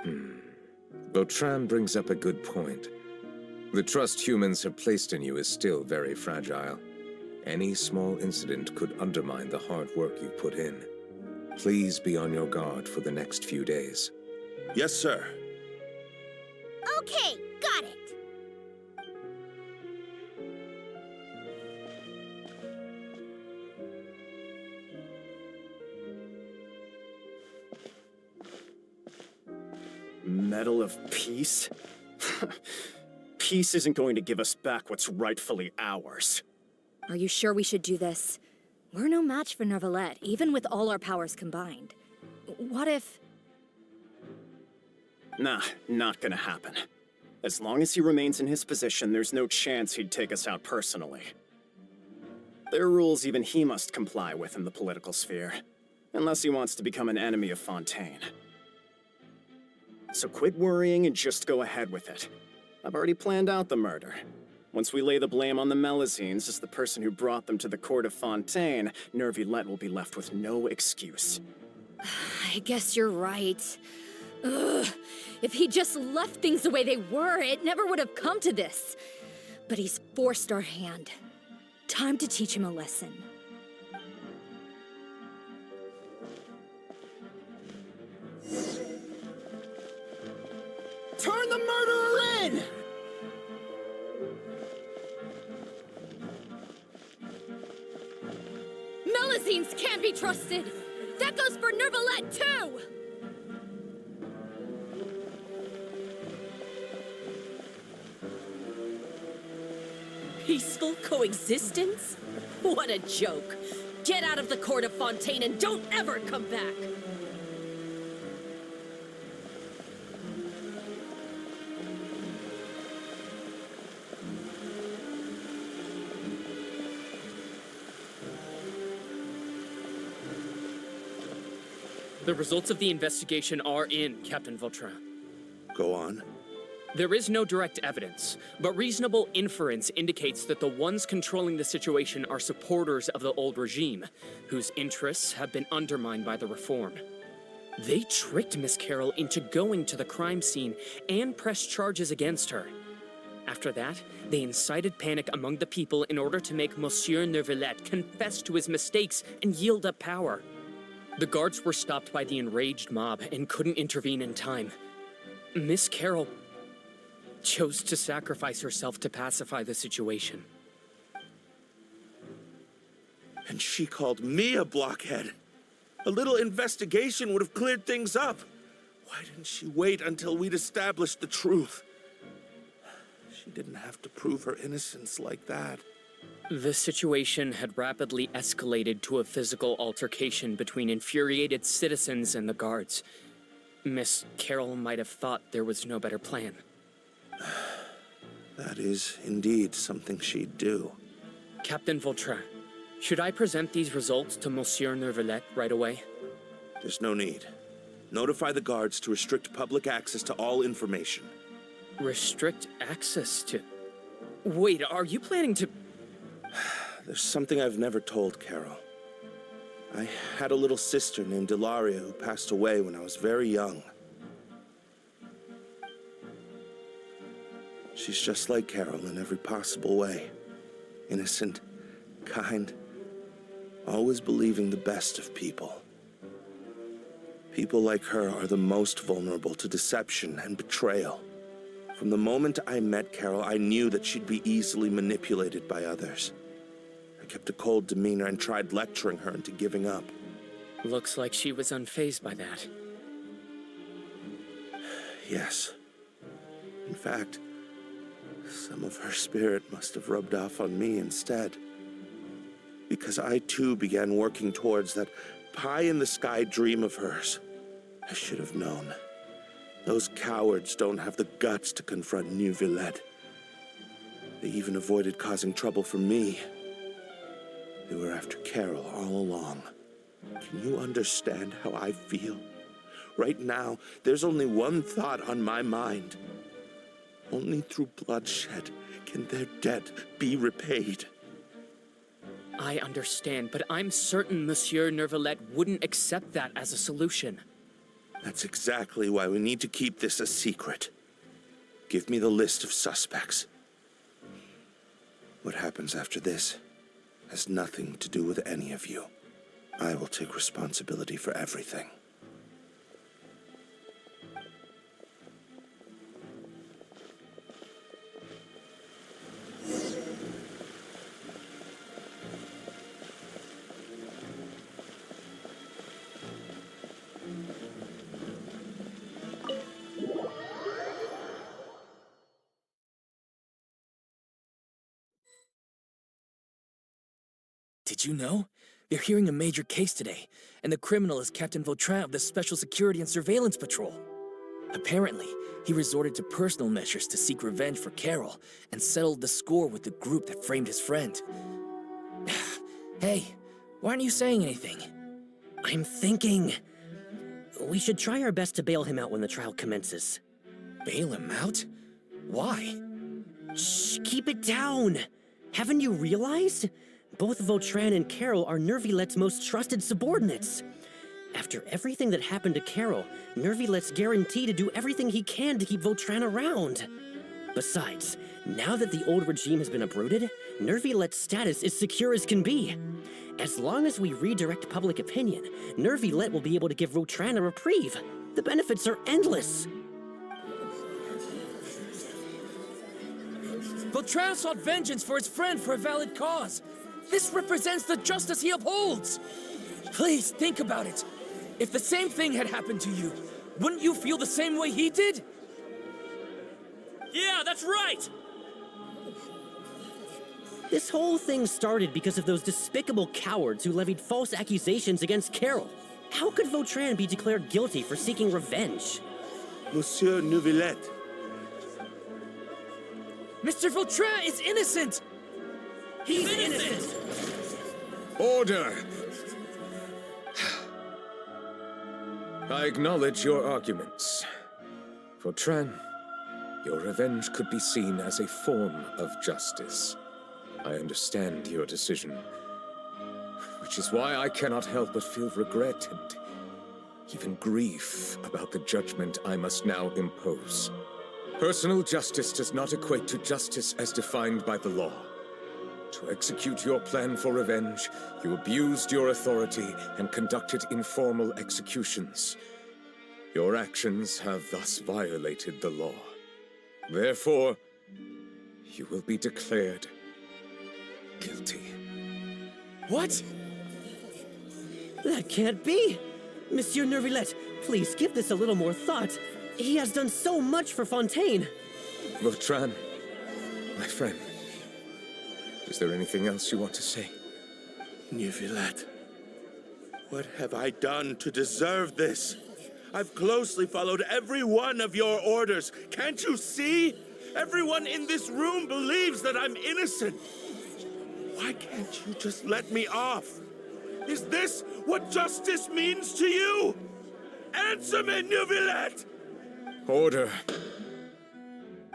mood! Vautrin brings up a good point. The trust humans have placed in you is still very fragile. Any small incident could undermine the hard work you've put in. Please be on your guard for the next few days. Yes, sir. Okay, got it. Medal of Peace? Peace isn't going to give us back what's rightfully ours. Are you sure we should do this? We're no match for Neuvillette, even with all our powers combined. What if... Nah, not gonna happen. As long as he remains in his position, there's no chance he'd take us out personally. There are rules even he must comply with in the political sphere, unless he wants to become an enemy of Fontaine. So quit worrying and just go ahead with it. I've already planned out the murder. Once we lay the blame on the Melazines as the person who brought them to the court of Fontaine, Neuvillette will be left with no excuse. I guess you're right. Ugh. If he just left things the way they were, it never would have come to this. But he's forced our hand. Time to teach him a lesson. Turn the murderer in! Melusines can't be trusted! That goes for Neuvillette, too! Peaceful coexistence? What a joke. Get out of the court of Fontaine and don't ever come back! The results of the investigation are in, Captain Vautrin. Go on. There is no direct evidence, but reasonable inference indicates that the ones controlling the situation are supporters of the old regime, whose interests have been undermined by the reform. They tricked Miss Carroll into going to the crime scene and pressed charges against her. After that, they incited panic among the people in order to make Monsieur Neuvillette confess to his mistakes and yield up power. The guards were stopped by the enraged mob and couldn't intervene in time. Miss Carroll chose to sacrifice herself to pacify the situation. And she called me a blockhead. A little investigation would have cleared things up. Why didn't she wait until we'd established the truth? She didn't have to prove her innocence like that. The situation had rapidly escalated to a physical altercation between infuriated citizens and the guards. Miss Carroll might have thought there was no better plan. That is indeed something she'd do. Captain Vautrin, should I present these results to Monsieur Neuvillette right away? There's no need. Notify the guards to restrict public access to all information. Restrict access to... Wait, are you planning to... There's something I've never told Carol. I had a little sister named Ilaria who passed away when I was very young. She's just like Carol in every possible way. Innocent, kind, always believing the best of people. People like her are the most vulnerable to deception and betrayal. From the moment I met Carol, I knew that she'd be easily manipulated by others. I kept a cold demeanor and tried lecturing her into giving up. Looks like she was unfazed by that. Yes. In fact, some of her spirit must have rubbed off on me instead. Because I too began working towards that pie-in-the-sky dream of hers. I should have known. Those cowards don't have the guts to confront Neuvillette. They even avoided causing trouble for me. They were after Carol all along. Can you understand how I feel? Right now, there's only one thought on my mind. Only through bloodshed can their debt be repaid. I understand, but I'm certain Monsieur Neuvillette wouldn't accept that as a solution. That's exactly why we need to keep this a secret. Give me the list of suspects. What happens after this has nothing to do with any of you. I will take responsibility for everything. Did you know? They're hearing a major case today, and the criminal is Captain Vautrin of the Special Security and Surveillance Patrol. Apparently, he resorted to personal measures to seek revenge for Carol and settled the score with the group that framed his friend. Hey, why aren't you saying anything? I'm thinking... we should try our best to bail him out when the trial commences. Bail him out? Why? Shh, keep it down! Haven't you realized? Both Vautrin and Carol are Neuvillette's most trusted subordinates. After everything that happened to Carol, Neuvillette's guaranteed to do everything he can to keep Vautrin around. Besides, now that the old regime has been uprooted, Neuvillette's status is secure as can be. As long as we redirect public opinion, Neuvillette will be able to give Vautrin a reprieve. The benefits are endless. Vautrin sought vengeance for his friend for a valid cause. This represents the justice he upholds. Please, think about it. If the same thing had happened to you, wouldn't you feel the same way he did? Yeah, that's right! This whole thing started because of those despicable cowards who levied false accusations against Carol. How could Vautrin be declared guilty for seeking revenge? Monsieur Neuvillette. Mr. Vautrin is innocent! He's innocent! Order! I acknowledge your arguments. Vautrin, your revenge could be seen as a form of justice. I understand your decision, which is why I cannot help but feel regret and even grief about the judgment I must now impose. Personal justice does not equate to justice as defined by the law. To execute your plan for revenge, you abused your authority and conducted informal executions. Your actions have thus violated the law. Therefore, you will be declared guilty. What? That can't be! Monsieur Neuvillette, please give this a little more thought. He has done so much for Fontaine. Vautrin, my friend, is there anything else you want to say? Neuvillette, what have I done to deserve this? I've closely followed every one of your orders. Can't you see? Everyone in this room believes that I'm innocent. Why can't you just let me off? Is this what justice means to you? Answer me, Neuvillette! Order.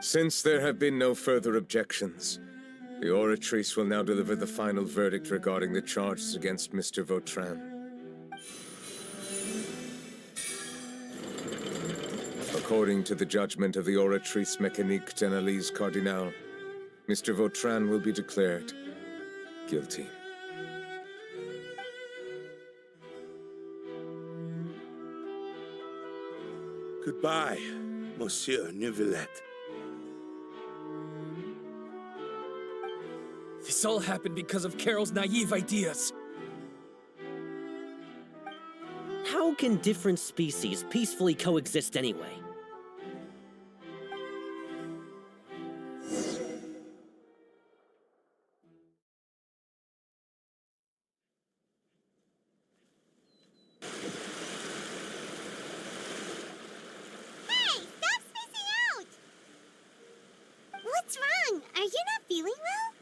Since there have been no further objections, the Oratrice will now deliver the final verdict regarding the charges against Mr. Vautrin. According to the judgment of the Oratrice Mécanique d'Analyse Cardinal, Mr. Vautrin will be declared guilty. Goodbye, Monsieur Neuvillette. This all happened because of Carol's naive ideas. How can different species peacefully coexist anyway? Hey, stop spacing out! What's wrong? Are you not feeling well?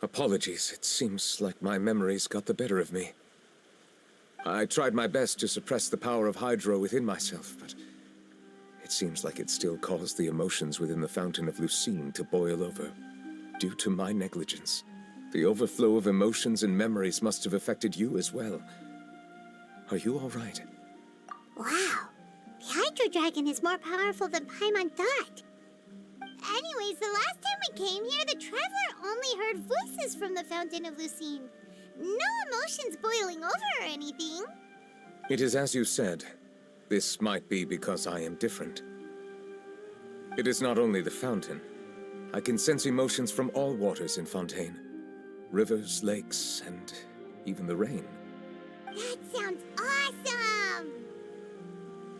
Apologies, it seems like my memories got the better of me. I tried my best to suppress the power of Hydro within myself, but it seems like it still caused the emotions within the Fountain of Lucine to boil over, due to my negligence. The overflow of emotions and memories must have affected you as well. Are you all right? Wow. The Hydro Dragon is more powerful than Paimon thought. Anyways, the last time we came here, the Traveler only heard voices from the Fountain of Lucine. No emotions boiling over or anything. It is as you said. This might be because I am different. It is not only the fountain. I can sense emotions from all waters in Fontaine. Rivers, lakes, and even the rain. That sounds awesome!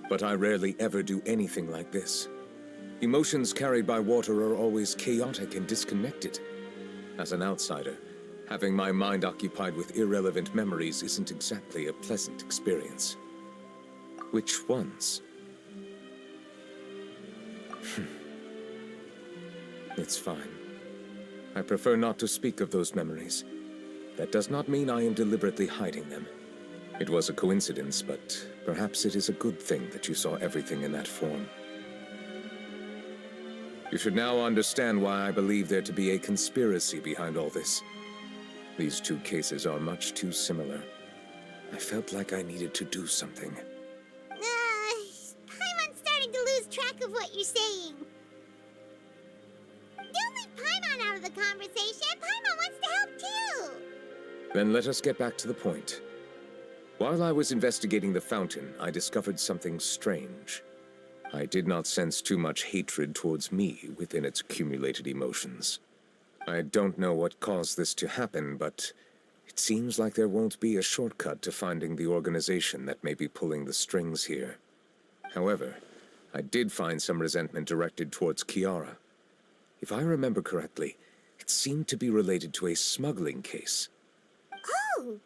But I rarely ever do anything like this. Emotions carried by water are always chaotic and disconnected. As an outsider, having my mind occupied with irrelevant memories isn't exactly a pleasant experience. Which ones? It's fine. I prefer not to speak of those memories. That does not mean I am deliberately hiding them. It was a coincidence, but perhaps it is a good thing that you saw everything in that form. You should now understand why I believe there to be a conspiracy behind all this. These two cases are much too similar. I felt like I needed to do something. Paimon's starting to lose track of what you're saying. Don't leave Paimon out of the conversation. Paimon wants to help too. Then let us get back to the point. While I was investigating the fountain, I discovered something strange. I did not sense too much hatred towards me within its accumulated emotions. I don't know what caused this to happen, but it seems like there won't be a shortcut to finding the organization that may be pulling the strings here. However, I did find some resentment directed towards Kiara. If I remember correctly, it seemed to be related to a smuggling case. Oh!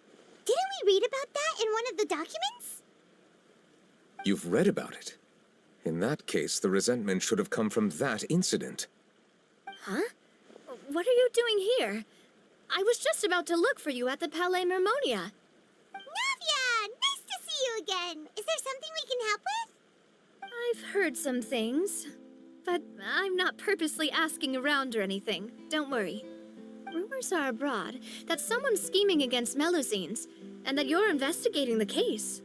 Didn't we read about that in one of the documents? You've read about it? In that case, the resentment should have come from that incident. Huh? What are you doing here? I was just about to look for you at the Palais Mermonia. Navia! Nice to see you again! Is there something we can help with? I've heard some things, but I'm not purposely asking around or anything. Don't worry. Rumors are abroad that someone's scheming against Melusines, and that you're investigating the case.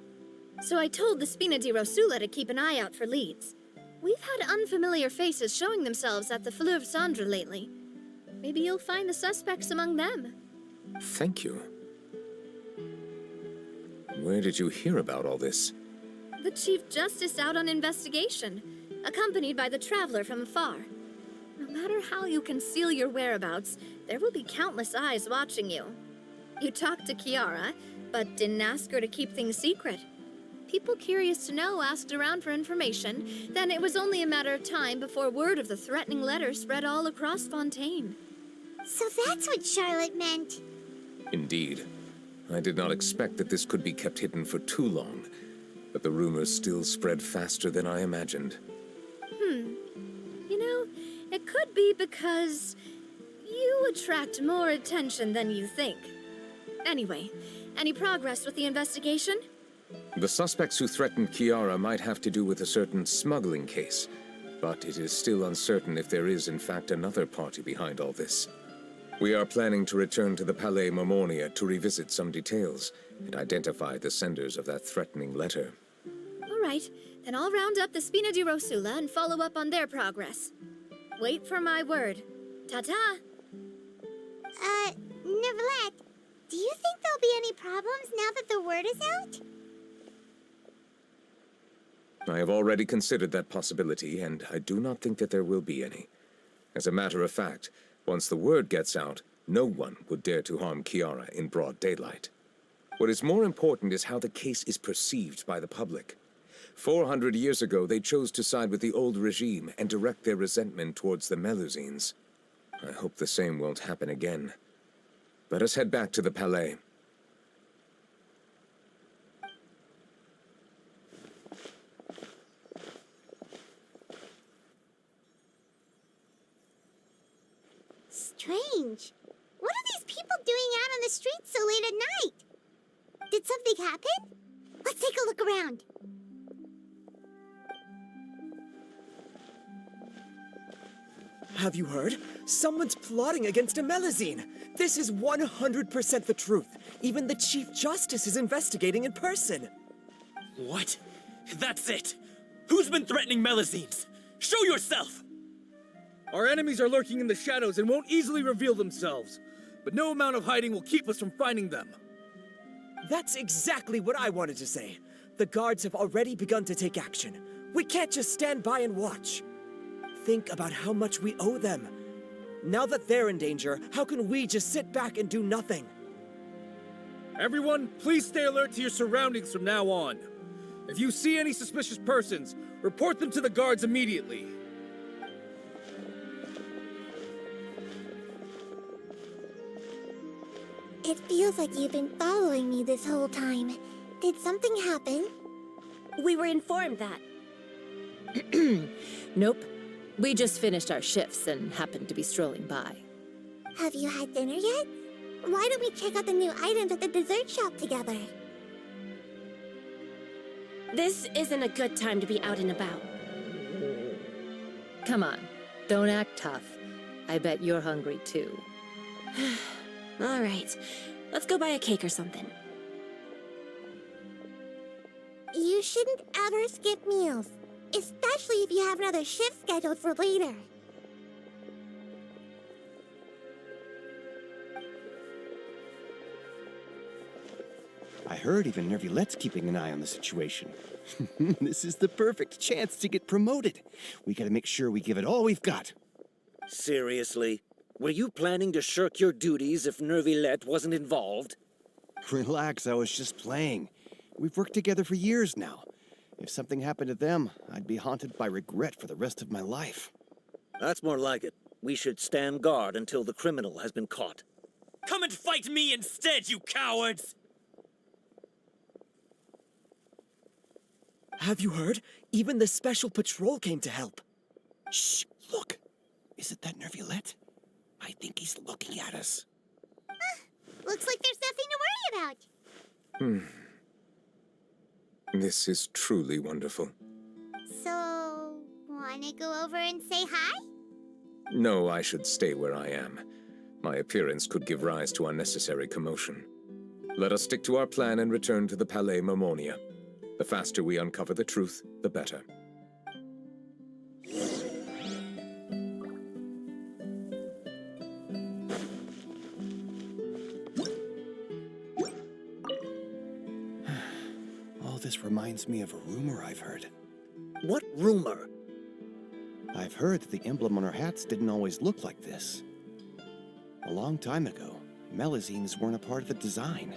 So I told the Spina di Rosula to keep an eye out for leads. We've had unfamiliar faces showing themselves at the Fleuve Cendre lately. Maybe you'll find the suspects among them. Thank you. Where did you hear about all this? The Chief Justice out on investigation, accompanied by the Traveler from afar. No matter how you conceal your whereabouts, there will be countless eyes watching you. You talked to Kiara, but didn't ask her to keep things secret. People curious to know asked around for information, then it was only a matter of time before word of the threatening letter spread all across Fontaine. So that's what Charlotte meant. Indeed. I did not expect that this could be kept hidden for too long, but the rumors still spread faster than I imagined. You know, it could be because you attract more attention than you think. Anyway, any progress with the investigation? The suspects who threatened Kiara might have to do with a certain smuggling case, but it is still uncertain if there is in fact another party behind all this. We are planning to return to the Palais Mermonia to revisit some details and identify the senders of that threatening letter. All right, then I'll round up the Spina di Rosula and follow up on their progress. Wait for my word. Ta-ta! Neuvillette, do you think there'll be any problems now that the word is out? I have already considered that possibility, and I do not think that there will be any. As a matter of fact, once the word gets out, no one would dare to harm Kiara in broad daylight. What is more important is how the case is perceived by the public. 400 years ago, they chose to side with the old regime and direct their resentment towards the Melusines. I hope the same won't happen again. Let us head back to the Palais. Strange. What are these people doing out on the streets so late at night? Did something happen? Let's take a look around. Have you heard? Someone's plotting against a Melusine. This is 100% the truth. Even the Chief Justice is investigating in person. What? That's it! Who's been threatening Melusines? Show yourself! Our enemies are lurking in the shadows and won't easily reveal themselves. But no amount of hiding will keep us from finding them. That's exactly what I wanted to say. The guards have already begun to take action. We can't just stand by and watch. Think about how much we owe them. Now that they're in danger, how can we just sit back and do nothing? Everyone, please stay alert to your surroundings from now on. If you see any suspicious persons, report them to the guards immediately. It feels like you've been following me this whole time. Did something happen? We were informed that. Nope. We just finished our shifts and happened to be strolling by. Have you had dinner yet? Why don't we check out the new items at the dessert shop together? This isn't a good time to be out and about. Come on, don't act tough. I bet you're hungry too. All right, let's go buy a cake or something. You shouldn't ever skip meals, especially if you have another shift scheduled for later. I heard even Neuvillette's keeping an eye on the situation. This is the perfect chance to get promoted. We gotta make sure we give it all we've got. Seriously? Were you planning to shirk your duties if Neuvillette wasn't involved? Relax, I was just playing. We've worked together for years now. If something happened to them, I'd be haunted by regret for the rest of my life. That's more like it. We should stand guard until the criminal has been caught. Come and fight me instead, you cowards! Have you heard? Even the special patrol came to help. Shh, look. Isn't that Neuvillette? I think he's looking at us. Looks like there's nothing to worry about. This is truly wonderful. So, wanna go over and say hi? No, I should stay where I am. My appearance could give rise to unnecessary commotion. Let us stick to our plan and return to the Palais Mermonia. The faster we uncover the truth, the better. All this reminds me of a rumor I've heard. What rumor? I've heard that the emblem on our hats didn't always look like this. A long time ago, Melazines weren't a part of the design.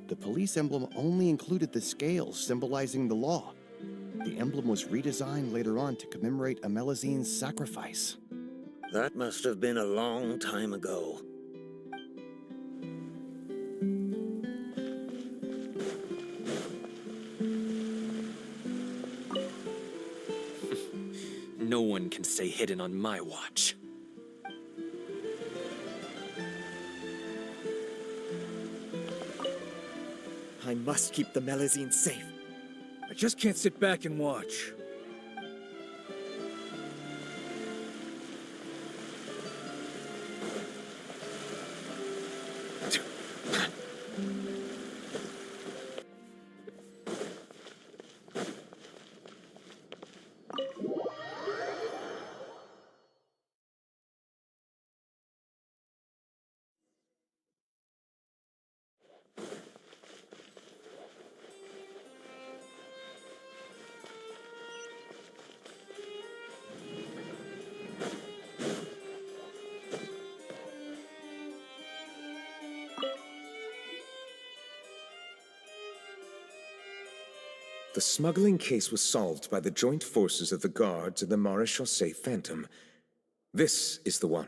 The police emblem only included the scales symbolizing the law. The emblem was redesigned later on to commemorate a Melazine's sacrifice. That must have been a long time ago. No one can stay hidden on my watch. I must keep the Melazines safe. I just can't sit back and watch. The smuggling case was solved by the joint forces of the guards and the Maréchaussée Phantom. This is the one.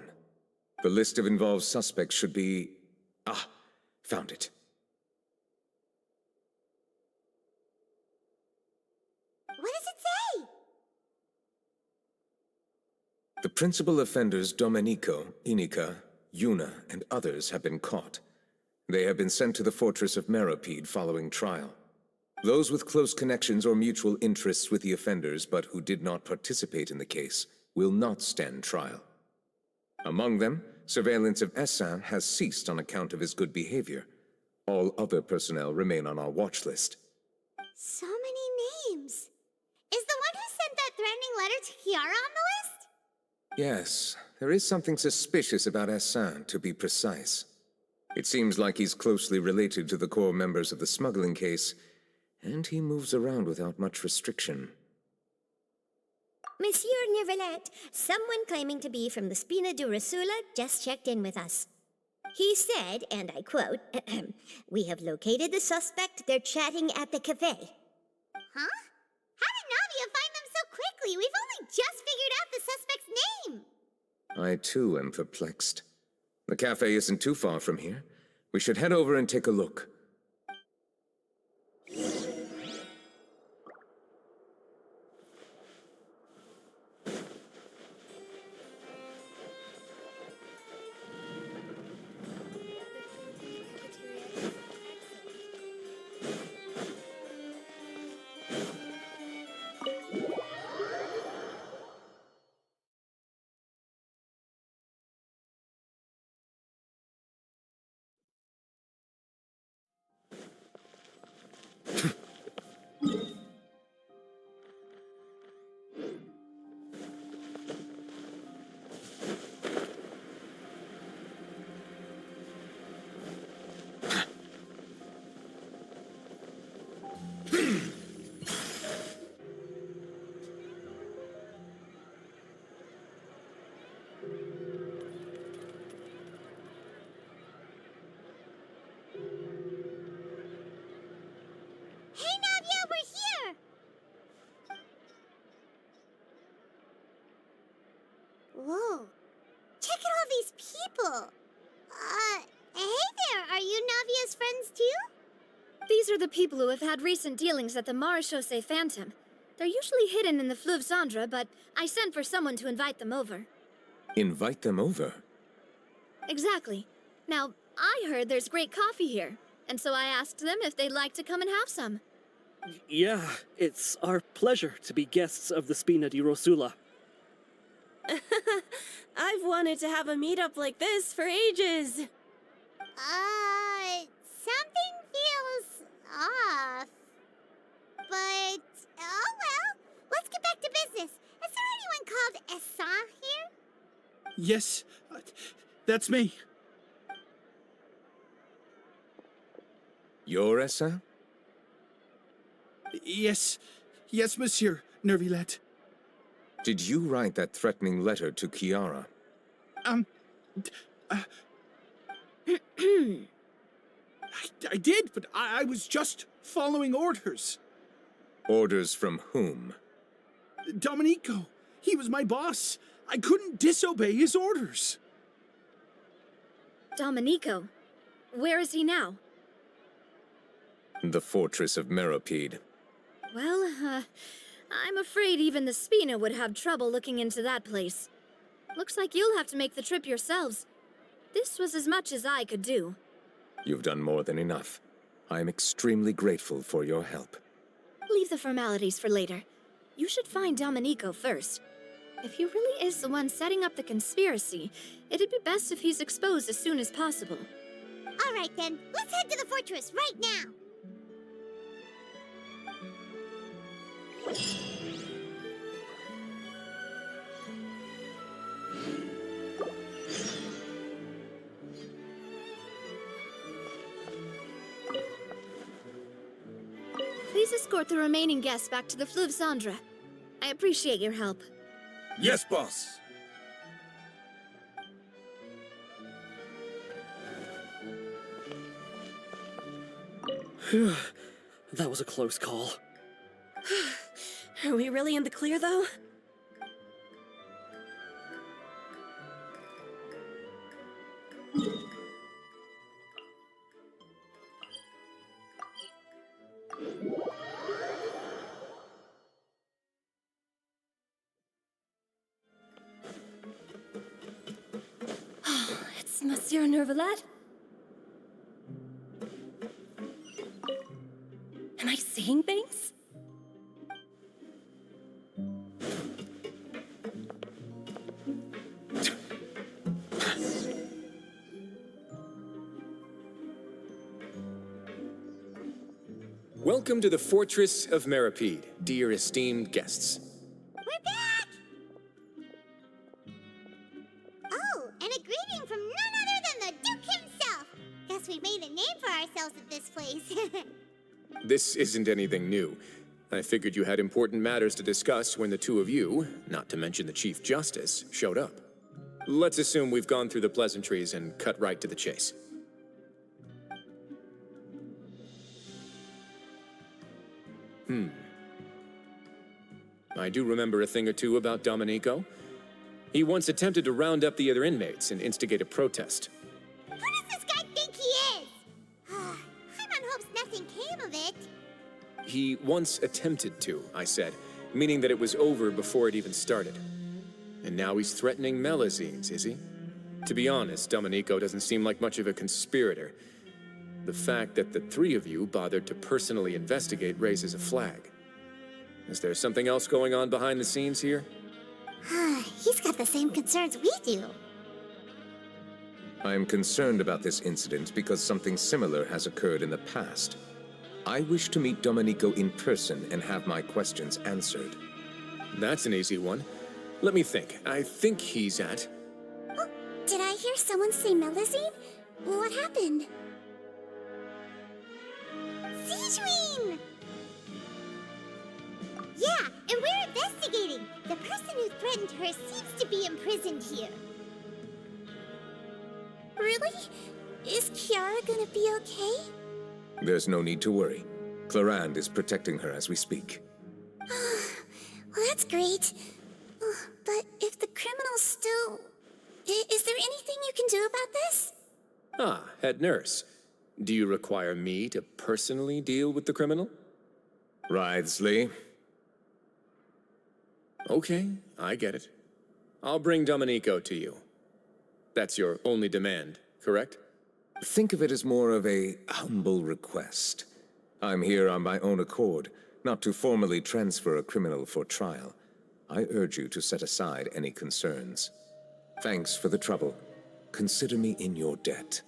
The list of involved suspects should be... Ah, found it. What does it say? The principal offenders Domenico, Inica, Yuna, and others have been caught. They have been sent to the fortress of Meropide following trial. Those with close connections or mutual interests with the offenders but who did not participate in the case will not stand trial. Among them, surveillance of Essin has ceased on account of his good behavior. All other personnel remain on our watch list. So many names. Is the one who sent that threatening letter to Kiara on the list? Yes, there is something suspicious about Essin, to be precise. It seems like he's closely related to the core members of the smuggling case, and he moves around without much restriction. Monsieur Neuvillette, someone claiming to be from the Spina Durasula just checked in with us. He said, and I quote, "We have located the suspect. They're chatting at the cafe." Huh? How did Navia find them so quickly? We've only just figured out the suspect's name. I too am perplexed. The cafe isn't too far from here. We should head over and take a look. Whoa. Check out all these people. Hey there, are you Navia's friends too? These are the people who have had recent dealings at the Marechaussee Phantom. They're usually hidden in the Fleuve Cendre, but I sent for someone to invite them over. Invite them over? Exactly. Now, I heard there's great coffee here, and so I asked them if they'd like to come and have some. Yeah, it's our pleasure to be guests of the Spina di Rosula. I've wanted to have a meetup like this for ages. Something feels off. But, oh well. Let's get back to business. Is there anyone called Istg here? Yes, that's me. You're Istg? Yes, monsieur, Neuvillette. Did you write that threatening letter to Kiara? I did, but I was just following orders. Orders from whom? Domenico. He was my boss. I couldn't disobey his orders. Domenico? Where is he now? The fortress of Meropide. Well, I'm afraid even the Spina would have trouble looking into that place. Looks like you'll have to make the trip yourselves. This was as much as I could do. You've done more than enough. I am extremely grateful for your help. Leave the formalities for later. You should find Domenico first. If he really is the one setting up the conspiracy, it'd be best if he's exposed as soon as possible. All right then, let's head to the fortress right now. Please escort the remaining guests back to the Fleuve Cendre. I appreciate your help. Yes, boss. That was a close call. Are we really in the clear, though? It's Monsieur Neuvillette? Am I seeing things? Welcome to the Fortress of Meropide, dear esteemed guests. We're back! Oh, and a greeting from none other than the Duke himself. Guess we made a name for ourselves at this place. This isn't anything new. I figured you had important matters to discuss when the two of you, not to mention the Chief Justice, showed up. Let's assume we've gone through the pleasantries and cut right to the chase. I do remember a thing or two about Domenico. He once attempted to round up the other inmates and instigate a protest. Who does this guy think he is? Paimon hopes nothing came of it. He once attempted to, I said, meaning that it was over before it even started. And now he's threatening Melazines, is he? To be honest, Domenico doesn't seem like much of a conspirator. The fact that the three of you bothered to personally investigate raises a flag. Is there something else going on behind the scenes here? He's got the same concerns we do. I am concerned about this incident because something similar has occurred in the past. I wish to meet Domenico in person and have my questions answered. That's an easy one. Let me think. I think he's at... Oh, did I hear someone say Melazine? What happened? Sigewinne! Yeah, and we're investigating. The person who threatened her seems to be imprisoned here. Really? Is Kiara gonna be okay? There's no need to worry. Clarande is protecting her as we speak. Well, that's great. But if the criminal's still Head nurse, do you require me to personally deal with the criminal? Wriothesley. Okay, I get it. I'll bring Domenico to you. That's your only demand, correct? Think of it as more of a humble request. I'm here on my own accord, not to formally transfer a criminal for trial. I urge you to set aside any concerns. Thanks for the trouble. Consider me in your debt.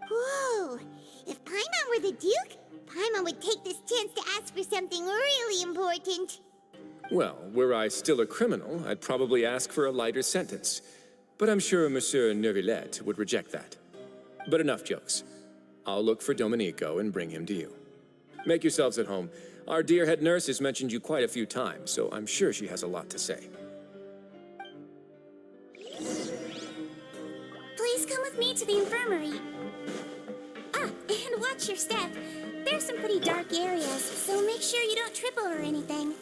Whoa! If Paimon were the Duke, Paimon would take this chance to ask for something really important. Well, were I still a criminal, I'd probably ask for a lighter sentence. But I'm sure Monsieur Neuvillette would reject that. But enough jokes. I'll look for Domenico and bring him to you. Make yourselves at home. Our dear head nurse has mentioned you quite a few times, so I'm sure she has a lot to say. Please come with me to the infirmary. Ah, and watch your step. There's some pretty dark areas, so make sure you don't trip over anything.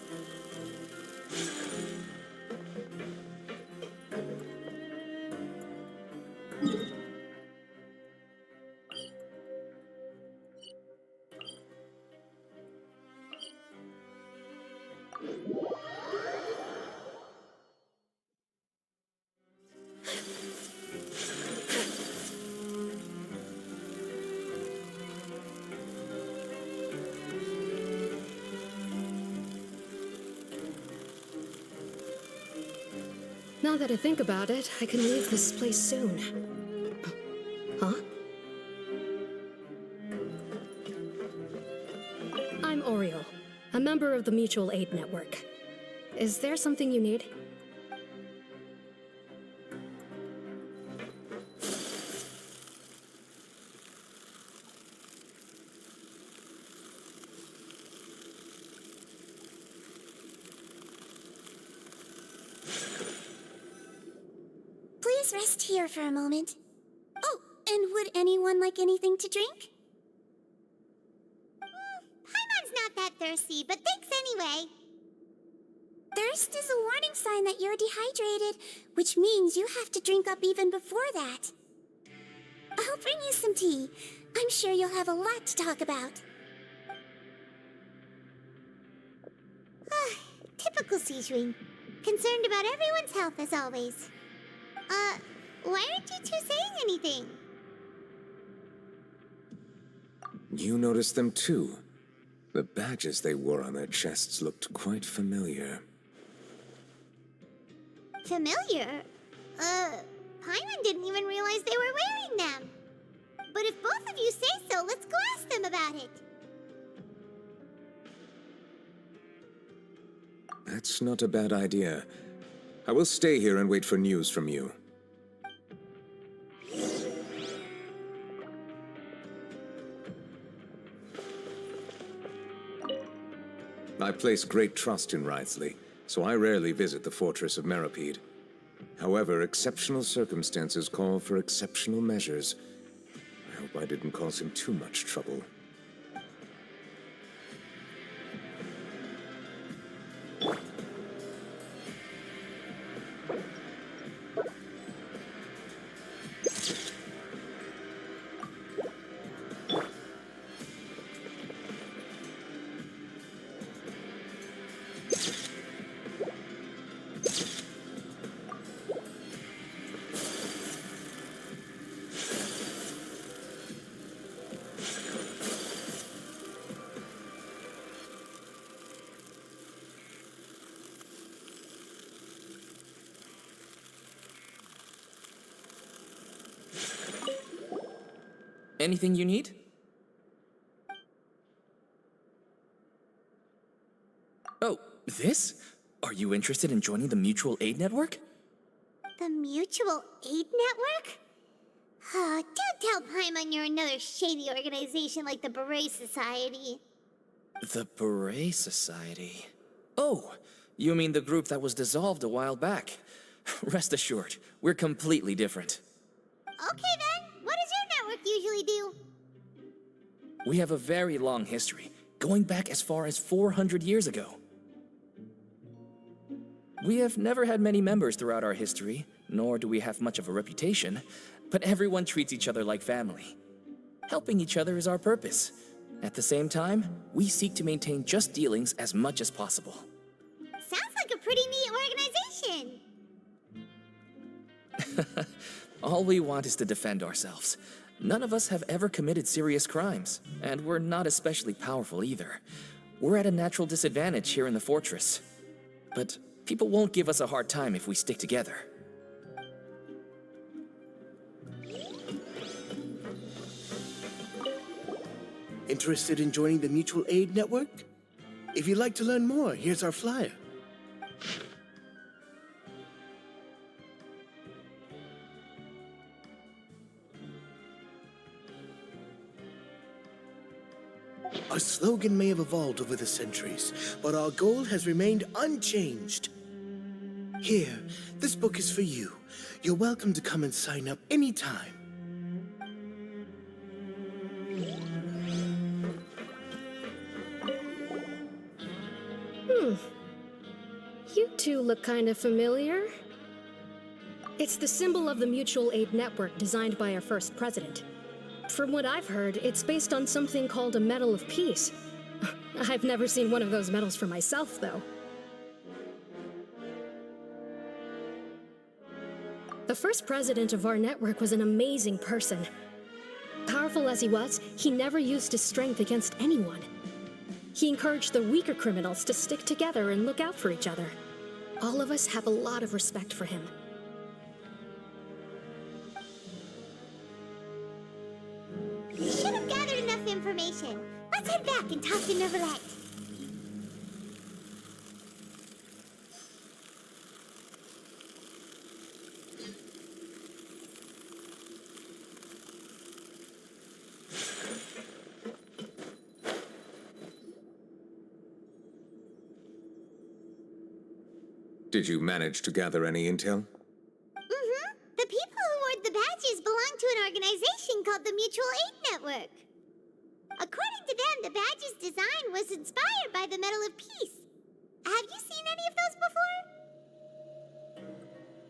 Now that I think about it, I can leave this place soon. Huh? I'm Oriole, a member of the Mutual Aid Network. Is there something you need? Please rest here for a moment. Oh, and would anyone like anything to drink? Paimon's not that thirsty, but thanks anyway. Thirst is a warning sign that you're dehydrated, which means you have to drink up even before that. I'll bring you some tea. I'm sure you'll have a lot to talk about. Typical Sijun. Concerned about everyone's health as always. Why aren't you two saying anything? You noticed them too. The badges they wore on their chests looked quite familiar. Familiar? Paimon didn't even realize they were wearing them. But if both of you say so, let's go ask them about it. That's not a bad idea. I will stay here and wait for news from you. I place great trust in Wriothesley, so I rarely visit the fortress of Meropide. However, exceptional circumstances call for exceptional measures. I hope I didn't cause him too much trouble. Anything you need? Oh, this? Are you interested in joining the Mutual Aid Network? The Mutual Aid Network? Oh, don't tell Paimon you're another shady organization like the Beret Society. The Beret Society? Oh, you mean the group that was dissolved a while back. Rest assured, we're completely different. Okay then, what does your network usually do? We have a very long history, going back as far as 400 years ago. We have never had many members throughout our history, nor do we have much of a reputation, but everyone treats each other like family. Helping each other is our purpose. At the same time, we seek to maintain just dealings as much as possible. Sounds like a pretty neat organization. All we want is to defend ourselves. None of us have ever committed serious crimes, and we're not especially powerful either. We're at a natural disadvantage here in the fortress. But people won't give us a hard time if we stick together. Interested in joining the Mutual Aid Network? If you'd like to learn more, here's our flyer. Our slogan may have evolved over the centuries, but our goal has remained unchanged. Here, this book is for you. You're welcome to come and sign up anytime. You two look kind of familiar. It's the symbol of the Mutual Aid Network designed by our first president. From what I've heard, it's based on something called a Medal of Peace. I've never seen one of those medals for myself, though. The first president of our network was an amazing person. Powerful as he was, he never used his strength against anyone. He encouraged the weaker criminals to stick together and look out for each other. All of us have a lot of respect for him. We should have gathered enough information. Let's head back and talk to Neuvillette. Did you manage to gather any intel? The people who wore the badges belong to an organization called the Mutual Aid Network. According to them, the badge's design was inspired by the Medal of Peace. Have you seen any of those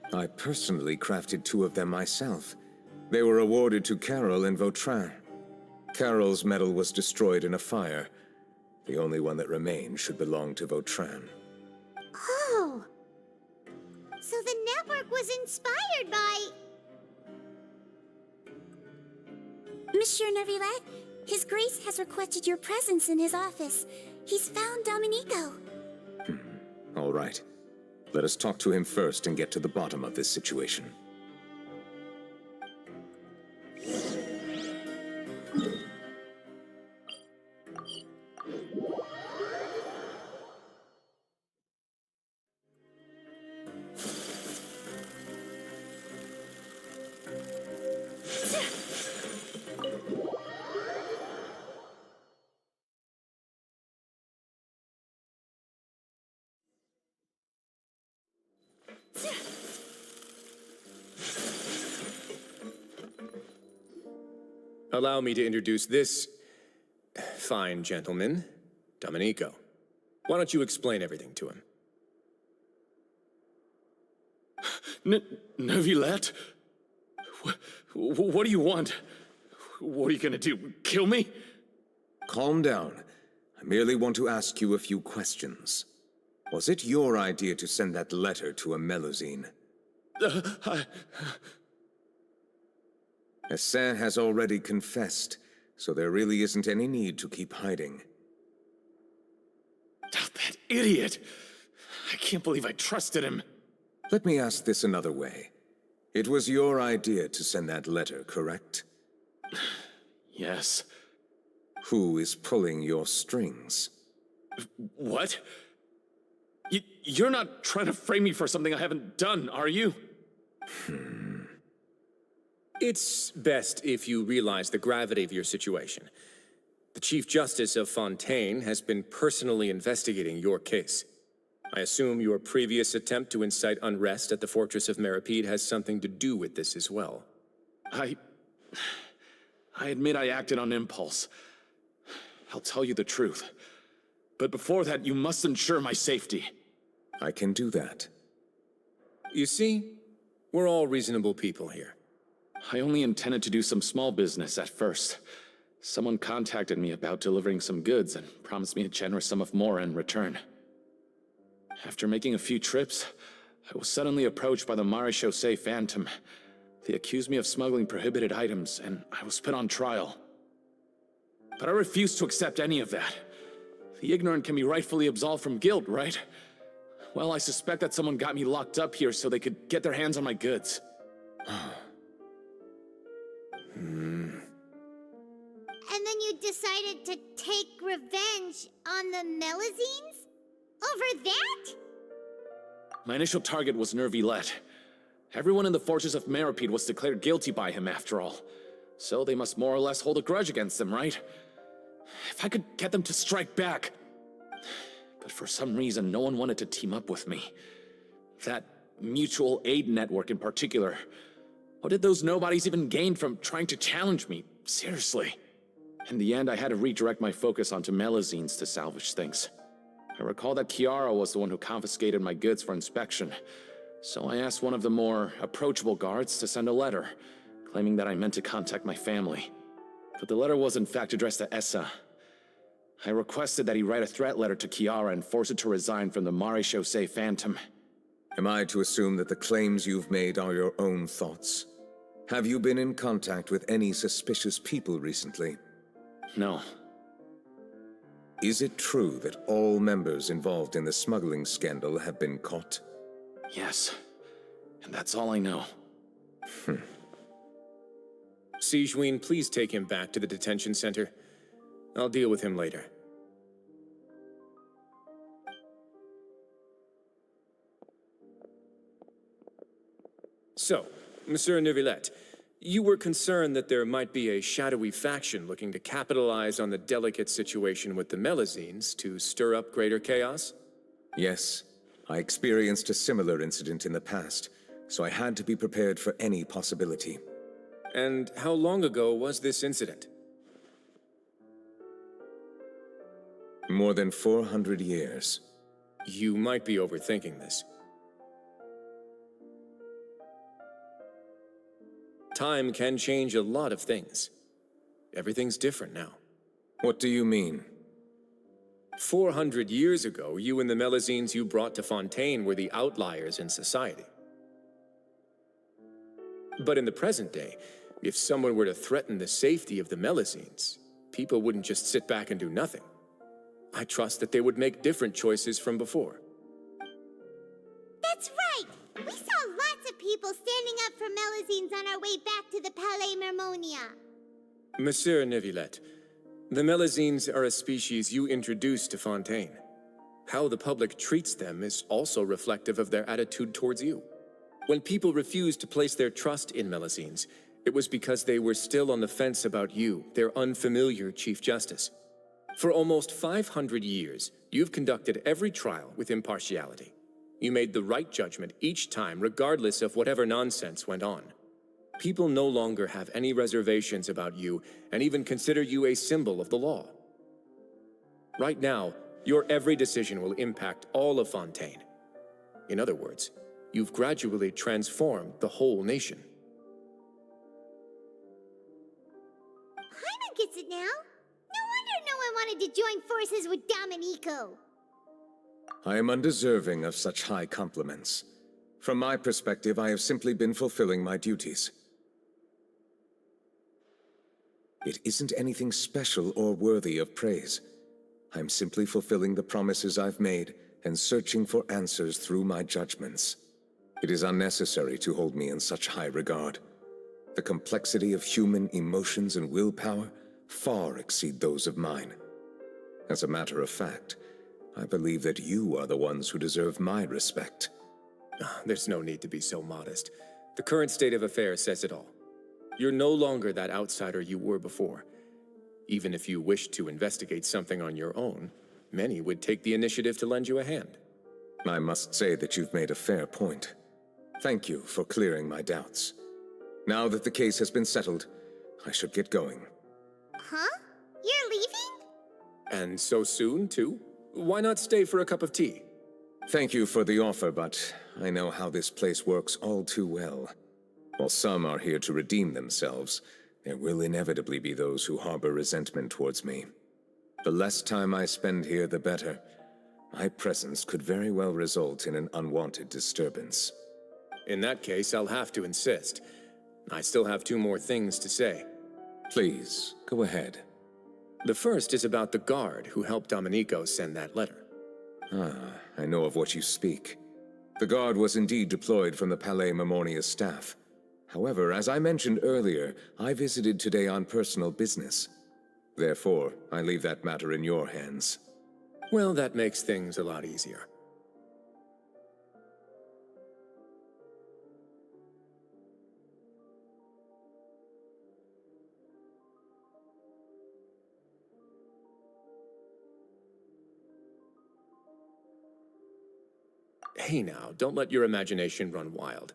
before? I personally crafted 2 of them myself. They were awarded to Carol and Vautrin. Carol's medal was destroyed in a fire. The only one that remained should belong to Vautrin. Oh! So the network was inspired by... Monsieur Neuvillette, His Grace has requested your presence in his office. He's found Domenico. All right. Let us talk to him first and get to the bottom of this situation. Allow me to introduce this fine gentleman, Domenico. Why don't you explain everything to him? Neuvillette? What do you want? What are you gonna do, kill me? Calm down. I merely want to ask you a few questions. Was it your idea to send that letter to a Melusine? Istg has already confessed, so there really isn't any need to keep hiding. That idiot! I can't believe I trusted him. Let me ask this another way. It was your idea to send that letter, correct? Yes. Who is pulling your strings? What? You're not trying to frame me for something I haven't done, are you? It's best if you realize the gravity of your situation. The Chief Justice of Fontaine has been personally investigating your case. I assume your previous attempt to incite unrest at the Fortress of Meripede has something to do with this as well. I admit I acted on impulse. I'll tell you the truth. But before that, you must ensure my safety. I can do that. You see, we're all reasonable people here. I only intended to do some small business at first. Someone contacted me about delivering some goods and promised me a generous sum of more in return. After making a few trips, I was suddenly approached by the Marechaussee Phantom. They accused me of smuggling prohibited items, and I was put on trial. But I refused to accept any of that. The ignorant can be rightfully absolved from guilt, right? Well, I suspect that someone got me locked up here so they could get their hands on my goods. And then you decided to take revenge on the Melusines? Over that? My initial target was Neuvillette. Everyone in the fortress of Meropide was declared guilty by him, after all. So they must more or less hold a grudge against them, right? If I could get them to strike back. But for some reason, no one wanted to team up with me. That mutual aid network in particular. What did those nobodies even gain from trying to challenge me? Seriously. In the end, I had to redirect my focus onto Melusines to salvage things. I recall that Chiara was the one who confiscated my goods for inspection, so I asked one of the more approachable guards to send a letter, claiming that I meant to contact my family. But the letter was in fact addressed to Essa. I requested that he write a threat letter to Chiara and force her to resign from the Marechaussee Phantom. Am I to assume that the claims you've made are your own thoughts? Have you been in contact with any suspicious people recently? No. Is it true that all members involved in the smuggling scandal have been caught? Yes. And that's all I know. Sigewinne, please take him back to the detention center. I'll deal with him later. So, Monsieur Neuvillette, you were concerned that there might be a shadowy faction looking to capitalize on the delicate situation with the Melusines to stir up greater chaos? Yes. I experienced a similar incident in the past, so I had to be prepared for any possibility. And how long ago was this incident? More than 400 years. You might be overthinking this. Time can change a lot of things. Everything's different now. What do you mean? 400 years ago, you and the Melusines you brought to Fontaine were the outliers in society. But in the present day, if someone were to threaten the safety of the Melusines, people wouldn't just sit back and do nothing. I trust that they would make different choices from before. That's right! We saw lots of people standing up for Melusines on our way back to the Palais Mermonia. Monsieur Neuvillette, the Melusines are a species you introduced to Fontaine. How the public treats them is also reflective of their attitude towards you. When people refused to place their trust in Melusines, it was because they were still on the fence about you, their unfamiliar Chief Justice. For almost 500 years, you've conducted every trial with impartiality. You made the right judgment each time, regardless of whatever nonsense went on. People no longer have any reservations about you and even consider you a symbol of the law. Right now, your every decision will impact all of Fontaine. In other words, you've gradually transformed the whole nation. Paimon gets it now. No wonder no one wanted to join forces with Domenico. I am undeserving of such high compliments. From my perspective, I have simply been fulfilling my duties. It isn't anything special or worthy of praise. I'm simply fulfilling the promises I've made and searching for answers through my judgments. It is unnecessary to hold me in such high regard. The complexity of human emotions and willpower far exceed those of mine. As a matter of fact, I believe that you are the ones who deserve my respect. There's no need to be so modest. The current state of affairs says it all. You're no longer that outsider you were before. Even if you wished to investigate something on your own, many would take the initiative to lend you a hand. I must say that you've made a fair point. Thank you for clearing my doubts. Now that the case has been settled, I should get going. Huh? You're leaving? And so soon, too? Why not stay for a cup of tea? Thank you for the offer, but I know how this place works all too well. While some are here to redeem themselves, there will inevitably be those who harbor resentment towards me. The less time I spend here, the better. My presence could very well result in an unwanted disturbance. In that case, I'll have to insist. I still have 2 more things to say. Please, go ahead. The first is about the guard who helped Domenico send that letter. Ah, I know of what you speak. The guard was indeed deployed from the Palais Memoria's staff. However, as I mentioned earlier, I visited today on personal business. Therefore, I leave that matter in your hands. Well, that makes things a lot easier. Hey now, don't let your imagination run wild.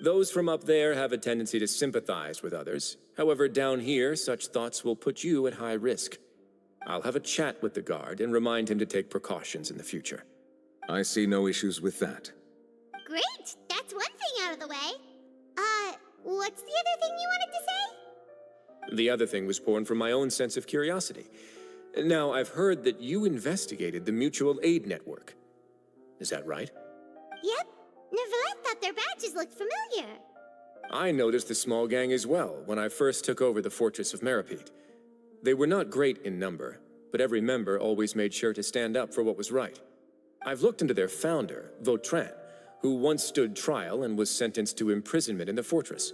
Those from up there have a tendency to sympathize with others. However, down here, such thoughts will put you at high risk. I'll have a chat with the guard and remind him to take precautions in the future. I see no issues with that. Great! That's one thing out of the way. What's the other thing you wanted to say? The other thing was born from my own sense of curiosity. Now, I've heard that you investigated the mutual aid network. Is that right? Yep. Neuvillette thought their badges looked familiar. I noticed the small gang as well when I first took over the fortress of Meripede. They were not great in number, but every member always made sure to stand up for what was right. I've looked into their founder, Vautrin, who once stood trial and was sentenced to imprisonment in the fortress.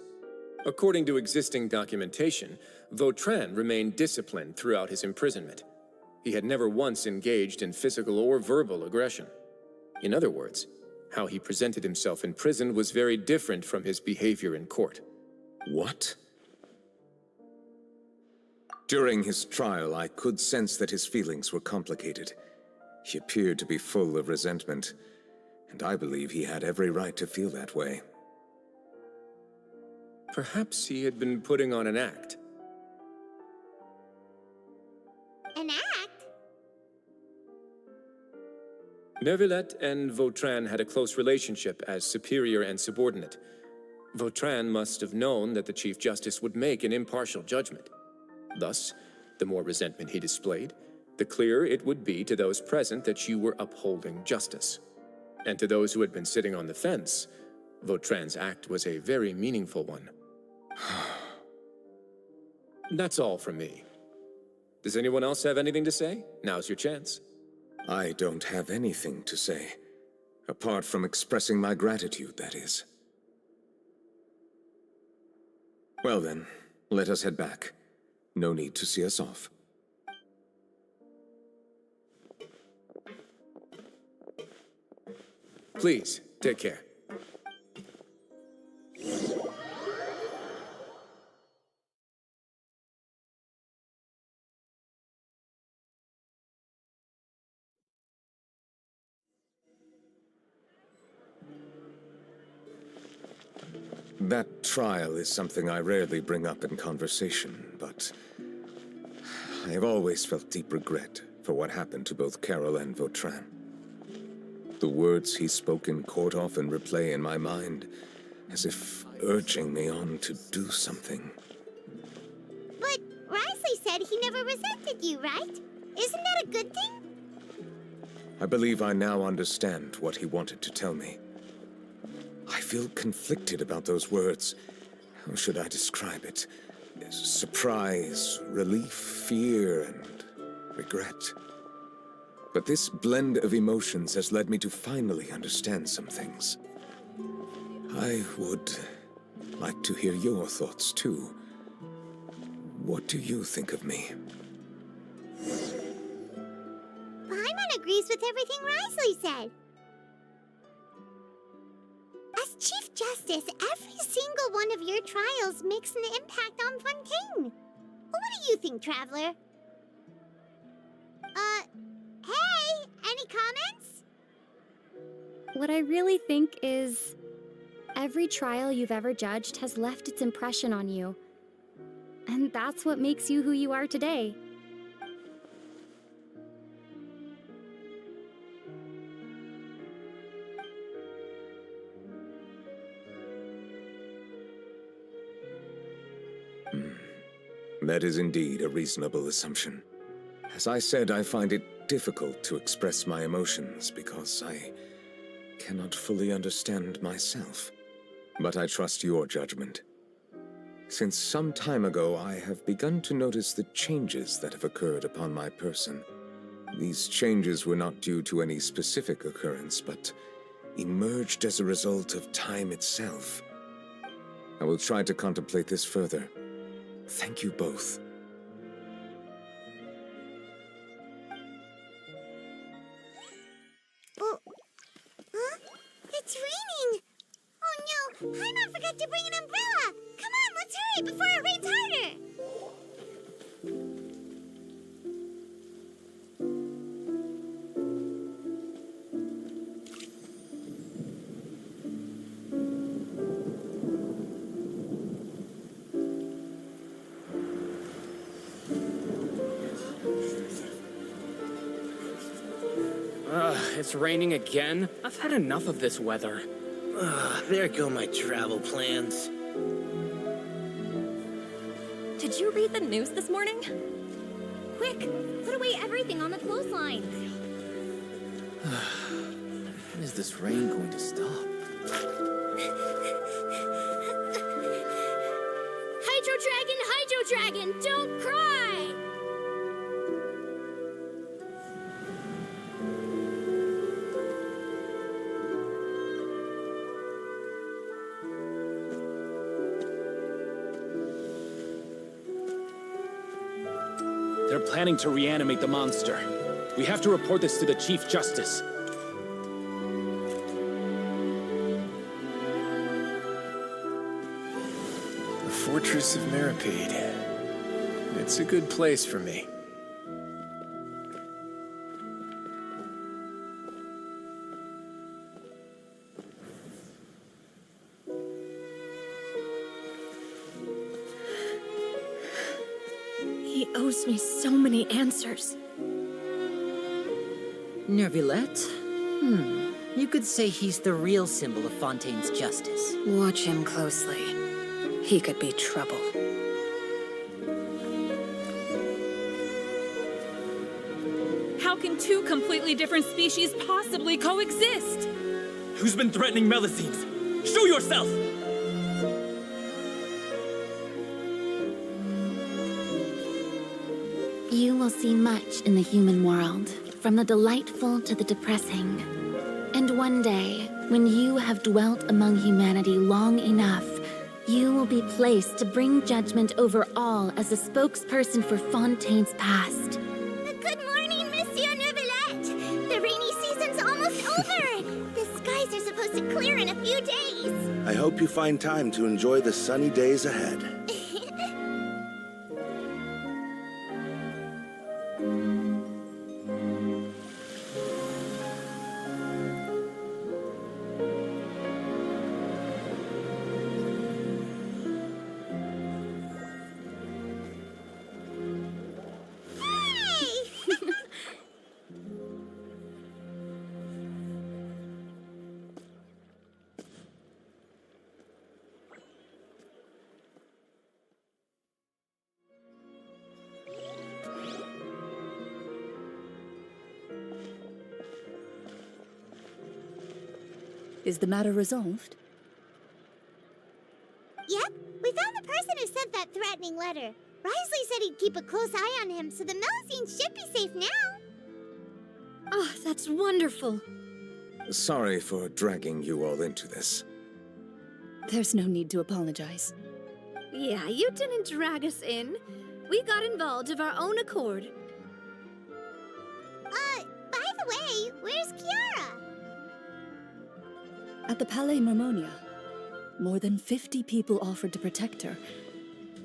According to existing documentation, Vautrin remained disciplined throughout his imprisonment. He had never once engaged in physical or verbal aggression. In other words, how he presented himself in prison was very different from his behavior in court. What? During his trial, I could sense that his feelings were complicated. He appeared to be full of resentment, and I believe he had every right to feel that way. Perhaps he had been putting on an act. An act? Neuvillette and Vautrin had a close relationship as superior and subordinate. Vautrin must have known that the Chief Justice would make an impartial judgment. Thus, the more resentment he displayed, the clearer it would be to those present that you were upholding justice. And to those who had been sitting on the fence, Vautrin's act was a very meaningful one. That's all from me. Does anyone else have anything to say? Now's your chance. I don't have anything to say. Apart from expressing my gratitude, that is. Well then, let us head back. No need to see us off. Please, take care. That trial is something I rarely bring up in conversation, but I have always felt deep regret for what happened to both Carol and Vautrin. The words he spoke in court often replay in my mind, as if urging me on to do something. But Risley said he never resented you, right? Isn't that a good thing? I believe I now understand what he wanted to tell me. I feel conflicted about those words. How should I describe it? Surprise, relief, fear, and regret. But this blend of emotions has led me to finally understand some things. I would like to hear your thoughts, too. What do you think of me? Paimon agrees with everything Risley said. As Chief Justice, every single one of your trials makes an impact on Fontaine. What do you think, Traveler? Hey, any comments? What I really think is, every trial you've ever judged has left its impression on you. And that's what makes you who you are today. That is indeed a reasonable assumption. As I said, I find it difficult to express my emotions because I cannot fully understand myself. But I trust your judgment. Since some time ago, I have begun to notice the changes that have occurred upon my person. These changes were not due to any specific occurrence, but emerged as a result of time itself. I will try to contemplate this further. Thank you both. Oh, huh? It's raining! Oh no, Paimon forgot to bring an umbrella! Come on, let's hurry before it rains harder! It's raining again? I've had enough of this weather. There go my travel plans. Did you read the news this morning? Quick, put away everything on the clothesline. When is this rain going to stop? Hydro Dragon, don't cry! They're planning to reanimate the monster. We have to report this to the Chief Justice. The Fortress of Meripede. It's a good place for me. He owes me so many answers. Neuvillette? You could say he's the real symbol of Fontaine's justice. Watch him closely. He could be trouble. How can two completely different species possibly coexist? Who's been threatening Melusines? Show yourself! You will see much in the human world, from the delightful to the depressing. And one day, when you have dwelt among humanity long enough, you will be placed to bring judgment over all as a spokesperson for Fontaine's past. Good morning, Monsieur Neuvillette! The rainy season's almost over! The skies are supposed to clear in a few days! I hope you find time to enjoy the sunny days ahead. Is the matter resolved? Yep, we found the person who sent that threatening letter. Risley said he'd keep a close eye on him, so the Melusines should be safe now. Oh, that's wonderful. Sorry for dragging you all into this. There's no need to apologize. Yeah, you didn't drag us in. We got involved of our own accord. By the way, where's Kiara? At the Palais Marmonia, more than 50 people offered to protect her.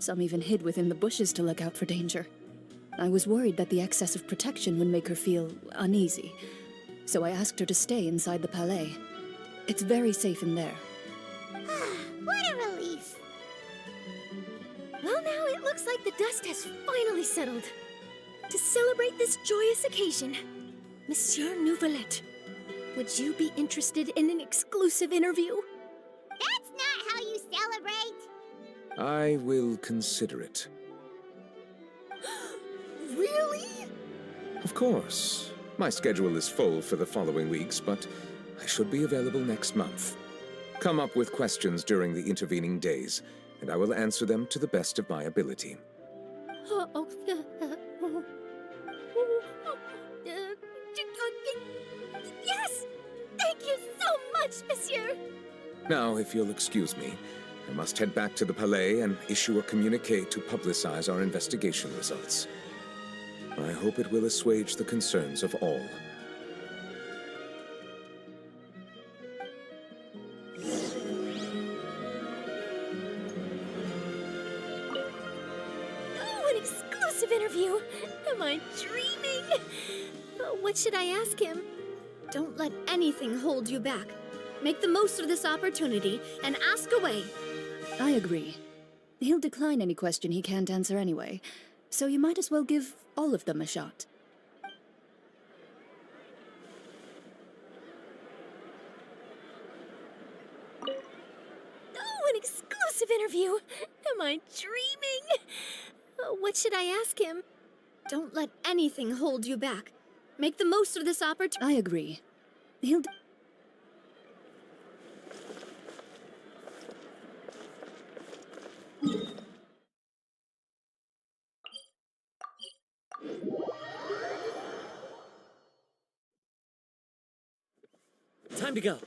Some even hid within the bushes to look out for danger. I was worried that the excess of protection would make her feel uneasy, so I asked her to stay inside the Palais. It's very safe in there. What a relief! Well, now it looks like the dust has finally settled. To celebrate this joyous occasion, Monsieur Neuvillette, would you be interested in an exclusive interview? That's not how you celebrate! I will consider it. Really? Of course. My schedule is full for the following weeks, but I should be available next month. Come up with questions during the intervening days, and I will answer them to the best of my ability. Yes! Thank you so much, monsieur! Now, if you'll excuse me, I must head back to the Palais and issue a communiqué to publicize our investigation results. I hope it will assuage the concerns of all. Oh, an exclusive interview! Am I dreaming? What should I ask him? Don't let anything hold you back. Make the most of this opportunity and ask away. I agree. He'll decline any question he can't answer anyway, so you might as well give all of them a shot. Oh, an exclusive interview! Am I dreaming? What should I ask him? Don't let anything hold you back. Make the most of this opportunity. I agree. He'll... Time to go.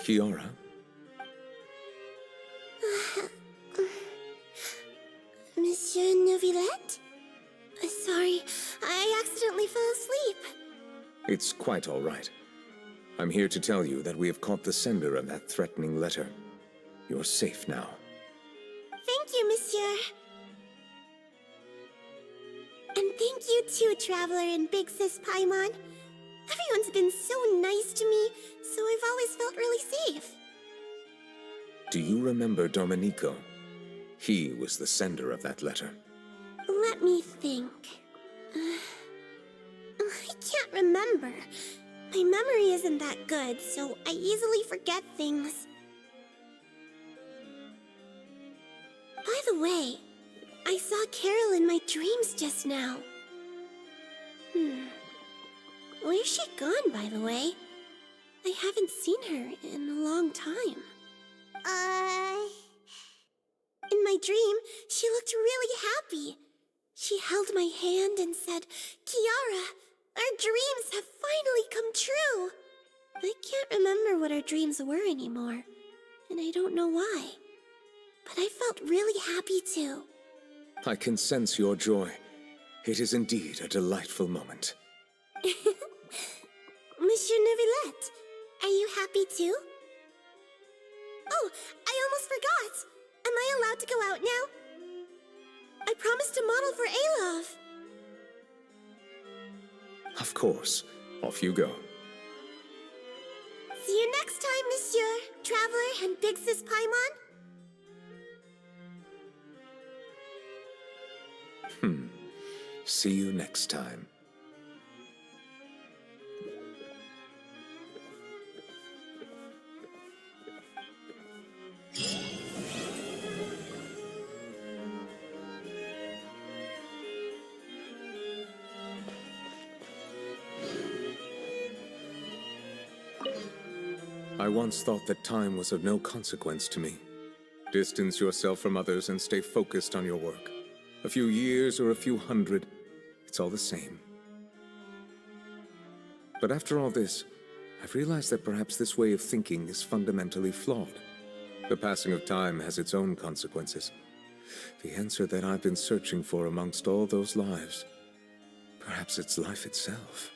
Kiara? Monsieur Neuvillette? Sorry, I accidentally fell asleep. It's quite all right. I'm here to tell you that we have caught the sender of that threatening letter. You're safe now. Thank you, monsieur. And thank you too, Traveler and Big Sis Paimon. Everyone's been so nice to me, so I've always felt really safe. Do you remember Domenico? He was the sender of that letter. Let me think. I can't remember. My memory isn't that good, so I easily forget things. By the way, I saw Carol in my dreams just now. Where's she gone, by the way? I haven't seen her in a long time. In my dream, she looked really happy. She held my hand and said, "Kiara, our dreams have finally come true." I can't remember what our dreams were anymore, and I don't know why. But I felt really happy too. I can sense your joy. It is indeed a delightful moment. Monsieur Neuvillette, are you happy too? Oh, I almost forgot! Am I allowed to go out now? I promised to model for Alov. Of course. Off you go. See you next time, Monsieur, Traveler, and Big Sis Paimon. See you next time. I once thought that time was of no consequence to me. Distance yourself from others and stay focused on your work. A few years or a few hundred, it's all the same. But after all this, I've realized that perhaps this way of thinking is fundamentally flawed. The passing of time has its own consequences. The answer that I've been searching for amongst all those lives. Perhaps it's life itself.